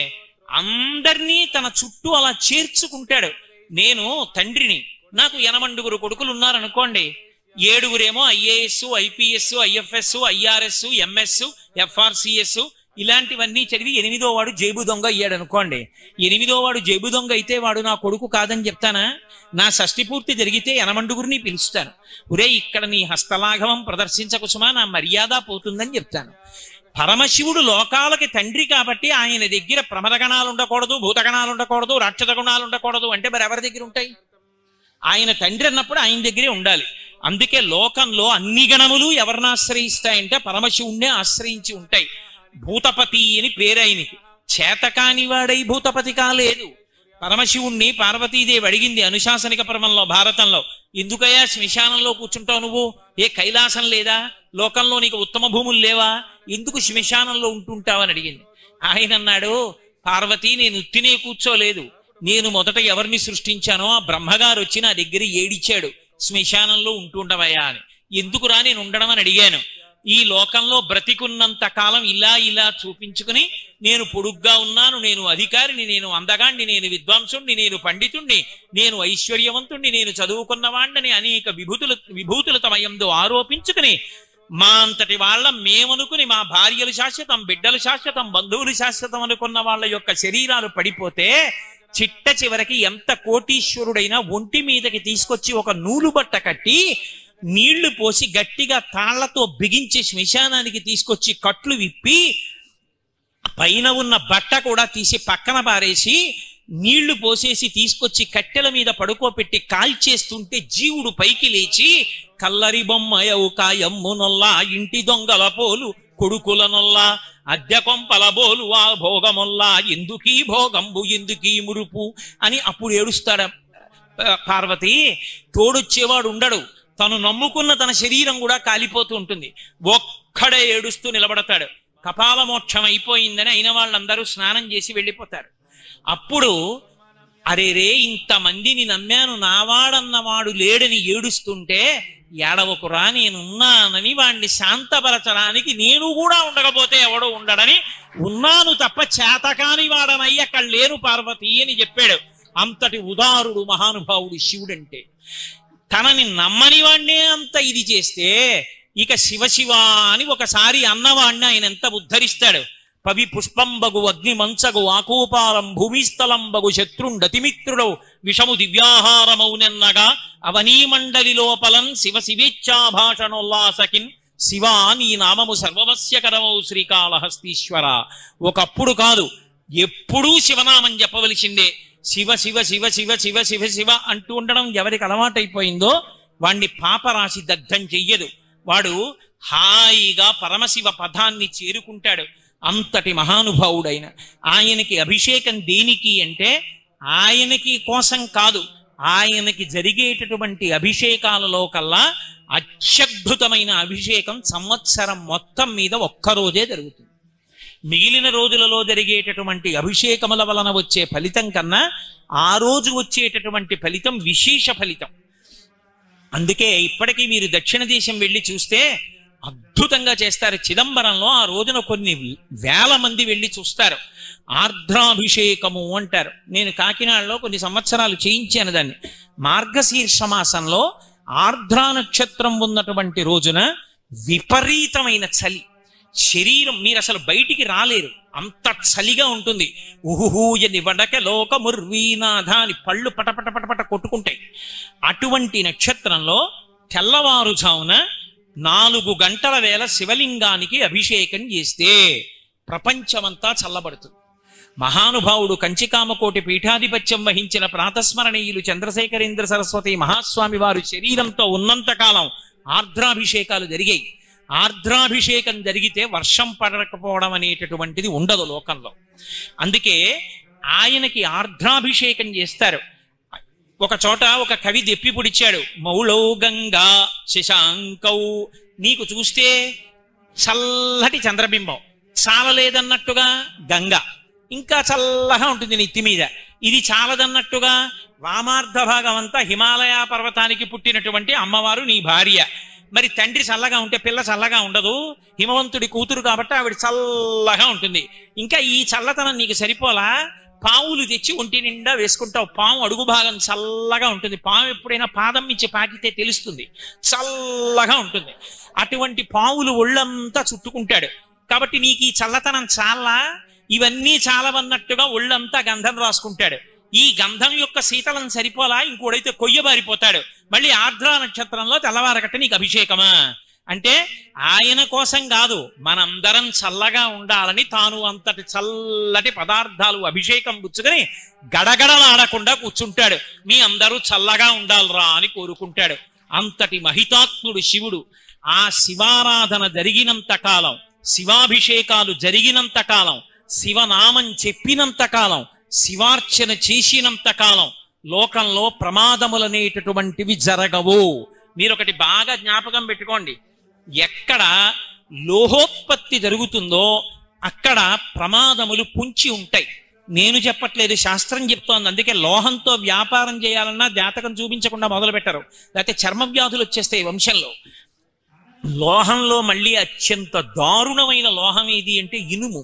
అందరినీ తన చుట్టూ అలా చేర్చుకుంటాడు. నేను తండ్రిని, నాకు 8 కొడుకులు ఉన్నారనుకోండి, 7 IAS, IPS, IFS, IRS, MS, FRCS ఇలాంటివన్నీ చదివి 8వ వాడు జేబు దొంగ అయ్యాడు అనుకోండి. 8వ వాడు జేబు దొంగ అయితే వాడు నా కొడుకు కాదని చెప్తానా? నా షష్ఠి పూర్తి జరిగితే యనమండుగురిని పిలుస్తాను. ఒరే, ఇక్కడ నీ హస్తలాఘవం ప్రదర్శించకుసుమా, నా మర్యాద పోతుందని చెప్తాను. పరమశివుడు లోకాలకి తండ్రి కాబట్టి ఆయన దగ్గర ప్రమదగణాలు ఉండకూడదు, భూతగణాలు ఉండకూడదు, రాక్షస గుణాలు ఉండకూడదు అంటే మరి ఎవరి దగ్గర ఉంటాయి? ఆయన తండ్రి అన్నప్పుడు ఆయన దగ్గరే ఉండాలి. అందుకే లోకంలో అన్ని గణములు ఎవరిని ఆశ్రయిస్తాయంటే పరమశివుణ్ణే ఆశ్రయించి ఉంటాయి. భూతపతి అని పేరు ఆయనకి. చేతకాని వాడై భూతపతి కాలేదు. పరమశివుణ్ణి పార్వతీదేవి అడిగింది అనుశాసనిక పర్వంలో, భారతంలో, ఎందుకయ్యా శ్మశానంలో కూర్చుంటావు నువ్వు? ఏ కైలాసం లేదా? లోకంలో నీకు ఉత్తమ భూములు లేవా? ఎందుకు శ్మశానంలో ఉంటుంటావని అడిగింది. ఆయన అన్నాడు, పార్వతి, నేను ఉత్తినే కూర్చోలేదు. నేను మొదట ఎవరిని సృష్టించానో ఆ బ్రహ్మగారు వచ్చి నా దగ్గర ఏడిచాడు, శ్మశానంలో ఉంటుండవయ్యా అని. ఎందుకురా నేను ఉండడం అని అడిగాను. ఈ లోకంలో బ్రతికున్నంత కాలం ఇలా ఇలా చూపించుకుని నేను పొడుగ్గా ఉన్నాను, నేను అధికారిని, నేను అందగాణ్ణి, నేను విద్వాంసుణ్ణి, నేను పండితుణ్ణి, నేను ఐశ్వర్యవంతుణ్ణి, నేను చదువుకున్నవాణ్ణని అనేక విభూతులు తమ యందు ఆరోపించుకుని మా అంతటి వాళ్ళ మేమనుకుని మా భార్యలు శాశ్వతం, బిడ్డలు శాశ్వతం, బంధువులు శాశ్వతం అనుకున్న వాళ్ళ యొక్క శరీరాలు పడిపోతే చిట్ట చివరికి ఎంత కోటీశ్వరుడైనా ఒంటి మీదకి తీసుకొచ్చి ఒక నూలు బట్ట కట్టి నీళ్లు పోసి గట్టిగా తాళ్లతో బిగించి శ్మశానానికి తీసుకొచ్చి కట్లు విప్పి పైన ఉన్న బట్ట కూడా తీసి పక్కన పారేసి నీళ్లు పోసేసి తీసుకొచ్చి కట్టెల మీద పడుకోపెట్టి కాల్చేస్తుంటే జీవుడు పైకి లేచి, కల్లరి బొమ్మయవు కాయమ్మునొల్లా, ఇంటి దొంగల పోలు కొడుకులనొల్లా, అద్దె కొంపల బోలు ఆ భోగమొల్లా, ఎందుకీ భోగంబు ఎందుకీ మురుపు అని అప్పుడు ఏడుస్తాడు. పార్వతి తోడొచ్చేవాడు ఉండడు. తను నమ్ముకున్న తన శరీరం కూడా కాలిపోతూ ఉంటుంది. ఒక్కడే ఏడుస్తూ నిలబడతాడు. కపాల మోక్షం అయిపోయిందని అయిన వాళ్ళందరూ స్నానం చేసి వెళ్ళిపోతారు. అప్పుడు అరేరే, ఇంతమందిని నమ్మాను, నావాడన్నవాడు లేడని ఏడుస్తుంటే, ఏడవకురా నేనున్నానని వాణ్ణి శాంతపరచడానికి నేను కూడా ఉండకపోతే ఎవడో ఉండడని ఉన్నాను తప్ప చేతకాని వాడనై అక్కడ లేను పార్వతి అని చెప్పాడు. అంతటి ఉదారుడు మహానుభావుడు శివుడంటే. తనని నమ్మని వాణ్ణే అంత ఇది చేస్తే ఇక శివ అని ఒకసారి అన్నవాణ్ణి ఆయన ఎంత ఉద్ధరిస్తాడు. పవి పుష్పంబగు అగ్ని మంచగు ఆకూపాలం భూమిస్థలంబగు శత్రుండతిమిత్రుడు విషము దివ్యాహారమౌనెన్నగా అవనీమండలి లోపలం శివ శివేచ్ఛాభాషణోల్లాసకిన్ శివా నీ నామము సర్వవస్యకరమౌ శ్రీకాళహస్తీశ్వర. ఒకప్పుడు కాదు, ఎప్పుడూ శివనామం చెప్పవలసిందే. శివ శివ శివ శివ శివ శివ శివ అంటూ ఉండడం ఎవరికి అలవాటైపోయిందో వాణ్ణి పాపరాశి దగ్ధం చెయ్యదు. వాడు హాయిగా పరమశివ పదాన్ని చేరుకుంటాడు. అంతటి మహానుభావుడైన ఆయనకి అభిషేకం దేనికి అంటే ఆయనకి కోసం కాదు, ఆయనకి జరిగేటటువంటి అభిషేకాలలో కల్లా అత్యద్భుతమైన అభిషేకం సంవత్సరం మొత్తం మీద ఒక్కరోజే జరుగుతుంది. మిగిలిన రోజులలో జరిగేటటువంటి అభిషేకముల వలన వచ్చే ఫలితం కన్నా ఆ రోజు వచ్చేటటువంటి ఫలితం విశేష ఫలితం. అందుకే ఇప్పటికీ మీరు దక్షిణ దేశం వెళ్ళి చూస్తే అద్భుతంగా చేస్తారు. చిదంబరంలో ఆ రోజున కొన్ని వేల మంది వెళ్ళి చూస్తారు. ఆర్ద్రాభిషేకము అంటారు. నేను కాకినాడలో కొన్ని సంవత్సరాలు చేయించాను దాన్ని. మార్గశీర్ష మాసంలో ఆర్ద్రా నక్షత్రం ఉన్నటువంటి రోజున విపరీతమైన చలి, శరీరం మీరు అసలు బయటికి రాలేరు, అంత చలిగా ఉంటుంది. ఉహుహూయని వడక లోకముర్వీనాథ అని పళ్ళు పటపట పటపట కొట్టుకుంటాయి. అటువంటి నక్షత్రంలో తెల్లవారుజామున 4 గంటల వేళ శివలింగానికి అభిషేకం చేస్తే ప్రపంచమంతా చల్లబడుతుంది. మహానుభావుడు కంచికామకోటి పీఠాధిపత్యం వహించిన ప్రాతస్మరణీయులు చంద్రశేఖరేంద్ర సరస్వతి మహాస్వామి వారు శరీరంతో ఉన్నంతకాలం ఆర్ద్రాభిషేకాలు జరిగాయి. ఆర్ద్రాభిషేకం జరిగితే వర్షం పడకపోవడం అనేటటువంటిది ఉండదు లోకంలో. అందుకే ఆయనకి ఆర్ద్రాభిషేకం చేస్తారు. ఒక చోట ఒక కవి దెప్పి పొడిచాడు, మౌళౌ గంగా శశాంకౌ. నీకు చూస్తే చల్లటి చంద్రబింబం, చాలలేదన్నట్టుగా గంగ ఇంకా చల్లగా ఉంటుంది నెత్తి మీద. ఇది చాలదన్నట్టుగా వామార్ధ భాగం అంతా హిమాలయ పర్వతానికి పుట్టినటువంటి అమ్మవారు నీ భార్య. మరి తండ్రి చల్లగా ఉంటే పిల్ల చల్లగా ఉండదు. హిమవంతుడి కూతురు కాబట్టి ఆవిడ చల్లగా ఉంటుంది. ఇంకా ఈ చల్లతనం నీకు సరిపోలా, పావులు తెచ్చి ఒంటి నిండా వేసుకుంటావు. పాము అడుగు భాగం చల్లగా ఉంటుంది. పాము ఎప్పుడైనా పాదం నుంచి పాకితే తెలుస్తుంది, చల్లగా ఉంటుంది. అటువంటి పావులు ఒళ్ళంతా చుట్టుకుంటాడు. కాబట్టి నీకు ఈ చల్లతనం చాలా, ఇవన్నీ చాలవన్నట్టుగా ఒళ్ళంతా గంధం రాసుకుంటాడు. ఈ గంధం యొక్క శీతలం సరిపోలా, ఇంకోడైతే కొయ్యబారిపోతాడు. మళ్ళీ ఆర్ద్రా నక్షత్రంలో తెల్లవారకట్ట నీకు అభిషేకమా అంటే ఆయన కోసం కాదు, మనందరం చల్లగా ఉండాలని తాను అంతటి చల్లటి పదార్థాలు అభిషేకం పుచ్చుకొని గడగడలాడకుండా కూర్చుంటాడు. మీ అందరూ చల్లగా ఉండాలిరా అని కోరుకుంటాడు. అంతటి మహితాత్ముడు శివుడు. ఆ శివారాధన జరిగినంత కాలం, శివాభిషేకాలు జరిగినంత కాలం, శివనామం చెప్పినంత కాలం, శివార్చన చేసినంత కాలం లోకంలో ప్రమాదములనేటటువంటివి జరగవు. మీరొకటి బాగా జ్ఞాపకం పెట్టుకోండి, ఎక్కడ లోహోత్పత్తి జరుగుతుందో అక్కడ ప్రమాదములు పుంచి ఉంటాయి. నేను చెప్పట్లేదు, శాస్త్రం చెప్తోంది. అందుకే లోహంతో వ్యాపారం చేయాలన్నా జాతకం చూపించకుండా మొదలు పెట్టరు, లేకపోతే చర్మ వ్యాధులు వచ్చేస్తాయి వంశంలో. లోహంలో మళ్ళీ అత్యంత దారుణమైన లోహం ఏది అంటే ఇనుము.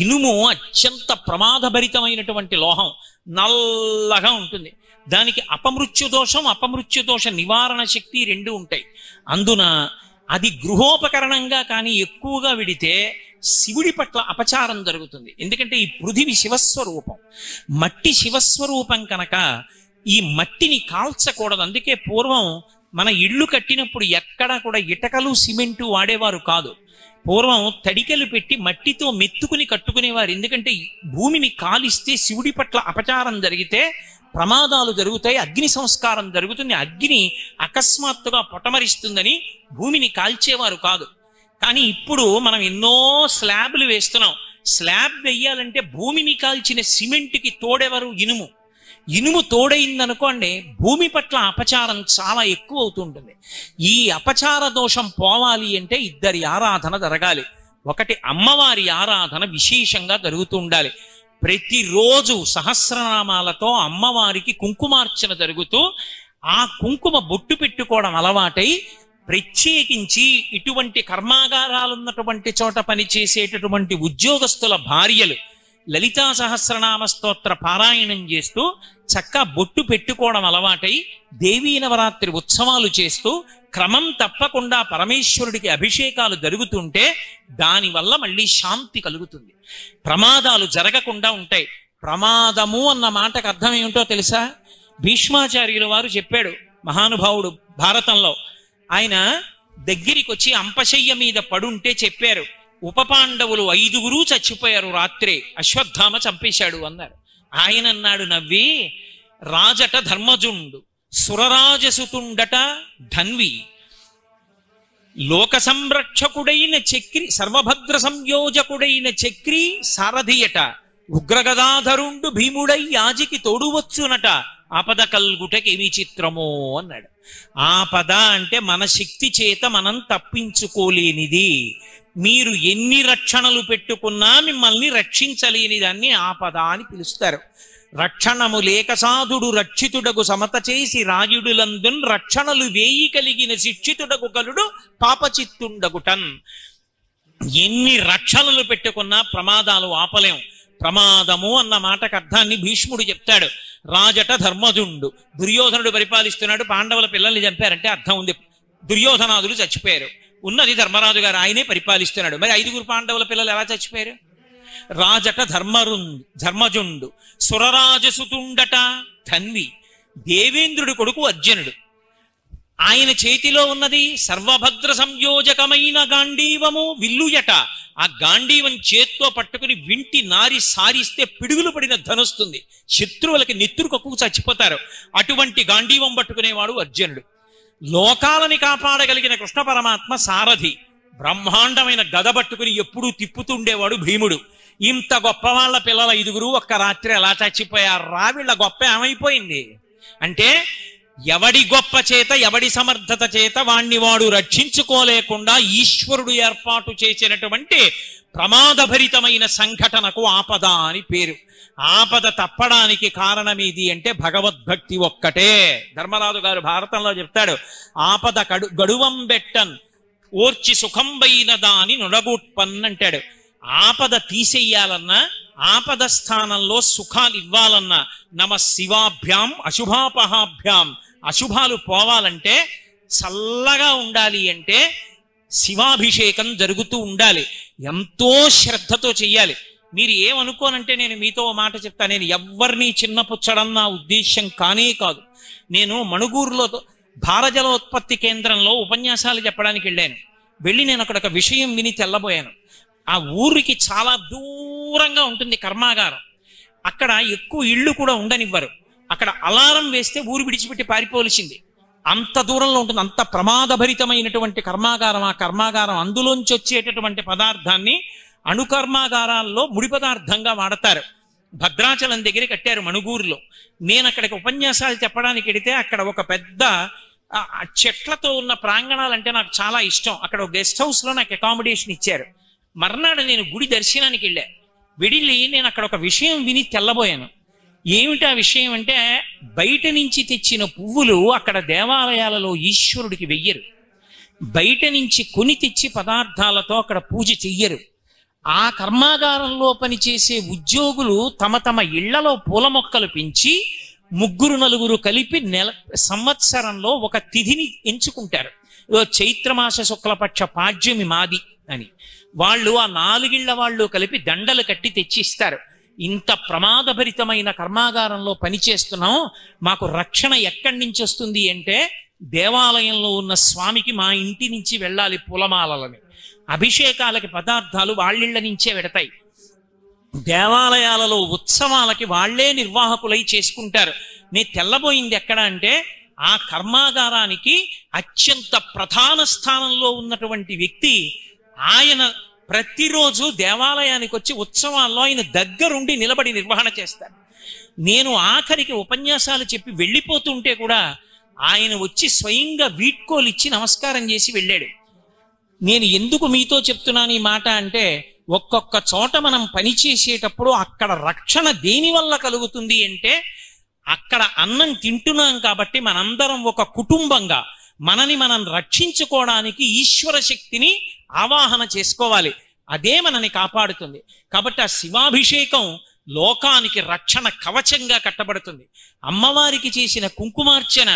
ఇనుము అత్యంత ప్రమాదభరితమైనటువంటి లోహం, నల్లగా ఉంటుంది. దానికి అపమృత్యు దోషం, అపమృత్యు దోష నివారణ శక్తి రెండు ఉంటాయి. అందున అది గృహోపకరణంగా కానీ ఎక్కువగా విడితే శివుడి పట్ల అపచారం జరుగుతుంది. ఎందుకంటే ఈ పృథివి శివస్వరూపం, మట్టి శివస్వరూపం కనుక ఈ మట్టిని కాల్చకూడదు. అందుకే పూర్వం మన ఇళ్ళు కట్టినప్పుడు ఎక్కడా కూడా ఇటకలు సిమెంటు వాడేవారు కాదు. పూర్వం తడికలు పెట్టి మట్టితో మెత్తుకుని కట్టుకునేవారు. ఎందుకంటే భూమిని కాలిస్తే శివుడి పట్ల అపచారం జరిగితే ప్రమాదాలు జరుగుతాయి, అగ్ని సంస్కారం జరుగుతుంది, అగ్ని అకస్మాత్తుగా పొటమరిస్తుందని భూమిని కాల్చేవారు కాదు. కానీ ఇప్పుడు మనం ఎన్నో స్లాబ్లు వేస్తున్నాం. స్లాబ్ వేయాలంటే భూమిని కాల్చిన సిమెంట్కి తోడెవరు? ఇనుము. ఇనుము తోడైందనుకోండి భూమి పట్ల అపచారం చాలా ఎక్కువ అవుతుంటుంది. ఈ అపచార దోషం పోవాలి అంటే ఇద్దరి ఆరాధన జరగాలి. ఒకటి అమ్మవారి ఆరాధన విశేషంగా జరుగుతూ ఉండాలి. ప్రతిరోజు సహస్రనామాలతో అమ్మవారికి కుంకుమార్చన జరుగుతూ ఆ కుంకుమ బొట్టు పెట్టుకోవడం అలవాటై ప్రత్యేకించి ఇటువంటి కర్మాగారాలున్నటువంటి చోట పనిచేసేటటువంటి ఉద్యోగస్తుల భార్యలు లలితా సహస్రనామ స్తోత్ర పారాయణం చేస్తూ చక్కా బొట్టు పెట్టుకోవడం అలవాటై దేవీ నవరాత్రి ఉత్సవాలు చేస్తూ క్రమం తప్పకుండా పరమేశ్వరుడికి అభిషేకాలు జరుగుతుంటే దానివల్ల మళ్ళీ శాంతి కలుగుతుంది, ప్రమాదాలు జరగకుండా ఉంటాయి. ప్రమాదము అన్న మాటకు అర్థం ఏమిటో తెలుసా? భీష్మాచార్యుల వారు చెప్పాడు, మహానుభావుడు భారతంలో. ఆయన దగ్గరికి వచ్చి అంపశయ్య మీద పడుంటే చెప్పారు, ఉపపాండవులు 5 చచ్చిపోయారు రాత్రే, అశ్వత్థామ చంపేశాడు అన్నారు. ఆయన అన్నాడు నవ్వి, రాజట ధర్మజుండు, సురరాజసుతుండట ధన్వి, లోక సంరక్షకుడైన చక్రి, సర్వభద్ర సంయోజకుడైన చక్రి సారథియట, ఉగ్రగదాధరుండు భీముడై యాజికి తోడువచ్చునట, ఆపద కల్గుటకేమి చిత్రమో అన్నాడు. ఆపద అంటే మన శక్తి చేత మనం తప్పించుకోలేనిది. మీరు ఎన్ని రక్షణలు పెట్టుకున్నా మిమ్మల్ని రక్షించలేని దాన్ని ఆపద అని పిలుస్తారు. రక్షణము లేక సాధుడు రక్షితుడకు సమత చేసి రాయుడులందున్ రక్షణలు వేయి కలిగిన శిక్షితుడకు కలుడు పాపచిత్తుండగుటన్. ఎన్ని రక్షణలు పెట్టుకున్నా ప్రమాదాలు ఆపలేం. ప్రమాదము అన్న మాటకు అర్థాన్ని భీష్ముడు చెప్తాడు. రాజట ధర్మజుండు, దుర్యోధనుడు పరిపాలిస్తున్నాడు, పాండవుల పిల్లల్ని చంపారంటే అర్థం ఉంది, దుర్యోధనాదులు చచ్చిపోయారు. ఉన్నది ధర్మరాజు గారు, ఆయనే పరిపాలిస్తున్నాడు. మరి 5 పాండవుల పిల్లలు ఎలా చచ్చిపోయారు? రాజట ధర్మజుండు, సురరాజసుతుండట ధన్వి, దేవేంద్రుడి కొడుకు అర్జునుడు. ఆయన చేతిలో ఉన్నది సర్వభద్ర సంయోజకమైన గాంధీవము విల్లుయట. ఆ గాంధీవం చేత్తో పట్టుకుని వింటి నారి సారిస్తే పిడుగులు పడిన ధనుస్తుంది, శత్రువులకి నెత్తురు కక్కుకు చచ్చిపోతారు. అటువంటి గాంధీవం పట్టుకునేవాడు అర్జునుడు. లోకాలని కాపాడగలిగిన కృష్ణ పరమాత్మ సారథి, బ్రహ్మాండమైన గద పట్టుకుని ఎప్పుడూ తిప్పుతుండేవాడు భీముడు. ఇంత గొప్ప వాళ్ళ పిల్లల 5 ఒక్క రాత్రి ఎలా చచ్చిపోయారా? వీళ్ళ గొప్ప ఏమైపోయింది అంటే ఎవడి గొప్ప చేత, ఎవడి సమర్థత చేత వాణ్ణి వాడు రక్షించుకోలేకుండా ఈశ్వరుడు ఏర్పాటు చేసినటువంటి ప్రమాదభరితమైన సంఘటనకు ఆపద అని పేరు. ఆపద తప్పడానికి కారణమేది అంటే భగవద్భక్తి ఒక్కటే. ధర్మరాజు గారు భారతంలో చెప్తాడు, ఆపద గడువం బెట్టన్ ఓర్చి సుఖంబైన దాని నుడగూట్పన్ అంటాడు. ఆపద తీసేయాలన్నా, ఆపద స్థానంలో సుఖాలు ఇవ్వాలన్నా నమ శివాభ్యాం అశుభాపహాభ్యాం, అశుభాలు పోవాలంటే, చల్లగా ఉండాలి అంటే శివాభిషేకం జరుగుతూ ఉండాలి. ఎంతో శ్రద్ధతో చెయ్యాలి. మీరు ఏమనుకోనంటే నేను మీతో ఓ మాట చెప్తా. నేను ఎవ్వరినీ చిన్నపుచ్చడం నా ఉద్దేశ్యం కానే కాదు. నేను మణుగూరులో భారజలోత్పత్తి కేంద్రంలో ఉపన్యాసాలు చెప్పడానికి వెళ్ళాను. వెళ్ళి నేను అక్కడ ఒక విషయం విని తెల్లబోయాను. ఆ ఊరికి చాలా దూరంగా ఉంటుంది కర్మాగారం. అక్కడ ఎక్కువ ఇళ్ళు కూడా ఉండనివ్వరు. అక్కడ అలారం వేస్తే ఊరు విడిచిపెట్టి పారిపోవలసింది. అంత దూరంలో ఉంటుంది. అంత ప్రమాదభరితమైనటువంటి కర్మాగారం ఆ కర్మాగారం. అందులోంచి వచ్చేటటువంటి పదార్థాన్ని అణుకర్మాగారాల్లో ముడి పదార్థంగా వాడతారు. భద్రాచలం దగ్గర కట్టారు మణుగూరులో. నేను అక్కడికి ఉపన్యాసాలు చెప్పడానికి వెడితే అక్కడ ఒక పెద్ద చెట్లతో ఉన్న ప్రాంగణాలంటే నాకు చాలా ఇష్టం. అక్కడ ఒక గెస్ట్ హౌస్లో నాకు అకామిడేషన్ ఇచ్చారు. మర్నాడు నేను గుడి దర్శనానికి వెళ్ళి నేను అక్కడ ఒక విషయం విని తెల్లబోయాను. ఏమిటి ఆ విషయం అంటే, బయట నుంచి తెచ్చిన పువ్వులు అక్కడ దేవాలయాలలో ఈశ్వరుడికి వెయ్యరు. బయట నుంచి కొని తెచ్చి పదార్థాలతో అక్కడ పూజ చెయ్యరు. ఆ కర్మాగారంలో పనిచేసే ఉద్యోగులు తమ తమ ఇళ్లలో పూల మొక్కలు పెంచి 3-4 కలిపి సంవత్సరంలో ఒక తిథిని ఎంచుకుంటారు. చైత్రమాస శుక్లపక్ష పాడ్యమి మాది అని వాళ్ళు ఆ 4 ఇళ్ల వాళ్ళు కలిపి దండలు కట్టి తెచ్చిస్తారు. ఇంత ప్రమాదభరితమైన కర్మాగారంలో పనిచేస్తున్నాం, మాకు రక్షణ ఎక్కడి నుంచి వస్తుంది అంటే దేవాలయంలో ఉన్న స్వామికి మా ఇంటి నుంచి వెళ్ళాలి పూలమాలలని. అభిషేకాలకి పదార్థాలు వాళ్ళిళ్ల నుంచే వెడతాయి. దేవాలయాలలో ఉత్సవాలకి వాళ్లే నిర్వాహకులై చేసుకుంటారు. నేను తెల్లబోయింది ఎక్కడ అంటే, ఆ కర్మాగారానికి అత్యంత ప్రధాన స్థానంలో ఉన్నటువంటి వ్యక్తి ఆయన ప్రతిరోజు దేవాలయానికి వచ్చి ఉత్సవాల్లో ఆయన దగ్గరుండి నిలబడి నిర్వహణ చేస్తారు. నేను ఆఖరికి ఉపన్యాసాలు చెప్పి వెళ్ళిపోతుంటే కూడా ఆయన వచ్చి స్వయంగా వీడ్కోలు ఇచ్చి నమస్కారం చేసి వెళ్ళాడు. నేను ఎందుకు మీతో చెప్తున్నాను ఈ మాట అంటే, ఒక్కొక్క చోట మనం పనిచేసేటప్పుడు అక్కడ రక్షణ దేని వల్ల కలుగుతుంది అంటే, అక్కడ అన్నం తింటున్నాం కాబట్టి మనందరం ఒక కుటుంబంగా మనని మనం రక్షించుకోవడానికి ఈశ్వర శక్తిని ఆవాహన చేసుకోవాలి. అదే మనని కాపాడుతుంది. కాబట్టి ఆ శివాభిషేకం లోకానికి రక్షణ కవచంగా కట్టబడుతుంది. అమ్మవారికి చేసిన కుంకుమార్చన,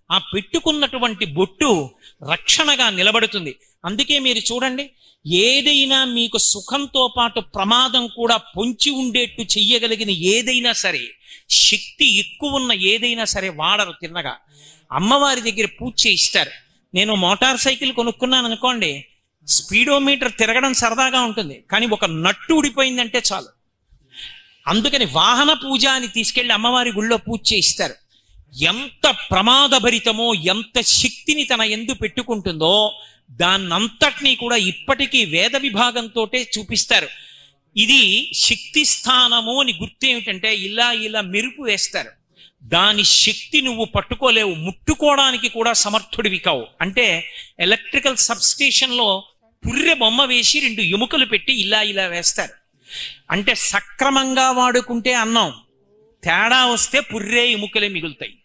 ఆ పెట్టుకున్నటువంటి బొట్టు రక్షణగా నిలబడుతుంది. అందుకే మీరు చూడండి, ఏదైనా మీకు సుఖంతో పాటు ప్రమాదం కూడా పొంచి ఉండేట్టు చెయ్యగలిగిన ఏదైనా సరే, శక్తి ఎక్కువ ఉన్న ఏదైనా సరే వాడరు తిన్నగా. అమ్మవారి దగ్గర పూజ చేయిస్తారు. నేను మోటార్ సైకిల్ కొనుక్కున్నాను అనుకోండి, స్పీడోమీటర్ తిరగడం సరదాగా ఉంటుంది, కానీ ఒక నట్టు ఊడిపోయిందంటే చాలు. అందుకని వాహన పూజ అని తీసుకెళ్లి అమ్మవారి గుళ్ళో పూజ చేయిస్తారు. ఎంత ప్రమాదభరితమో, ఎంత శక్తిని తన యందు పెట్టుకుంటుందో దాన్నంతటినీ కూడా ఇప్పటికీ వేద విభాగంతో చూపిస్తారు. ఇది శక్తి స్థానము అని గుర్తేమిటంటే, ఇలా ఇలా మెరుపు వేస్తారు. దాని శక్తి నువ్వు పట్టుకోలేవు, ముట్టుకోవడానికి కూడా సమర్థుడివి కావు. అంటే ఎలక్ట్రికల్ సబ్స్టేషన్లో పుర్రె బొమ్మ వేసి 2 ఎముకలు పెట్టి ఇలా ఇలా వేస్తారు. అంటే సక్రమంగా వాడుకుంటే అన్నం, తేడా వస్తే పుర్రె ఎముకలే మిగులుతాయి.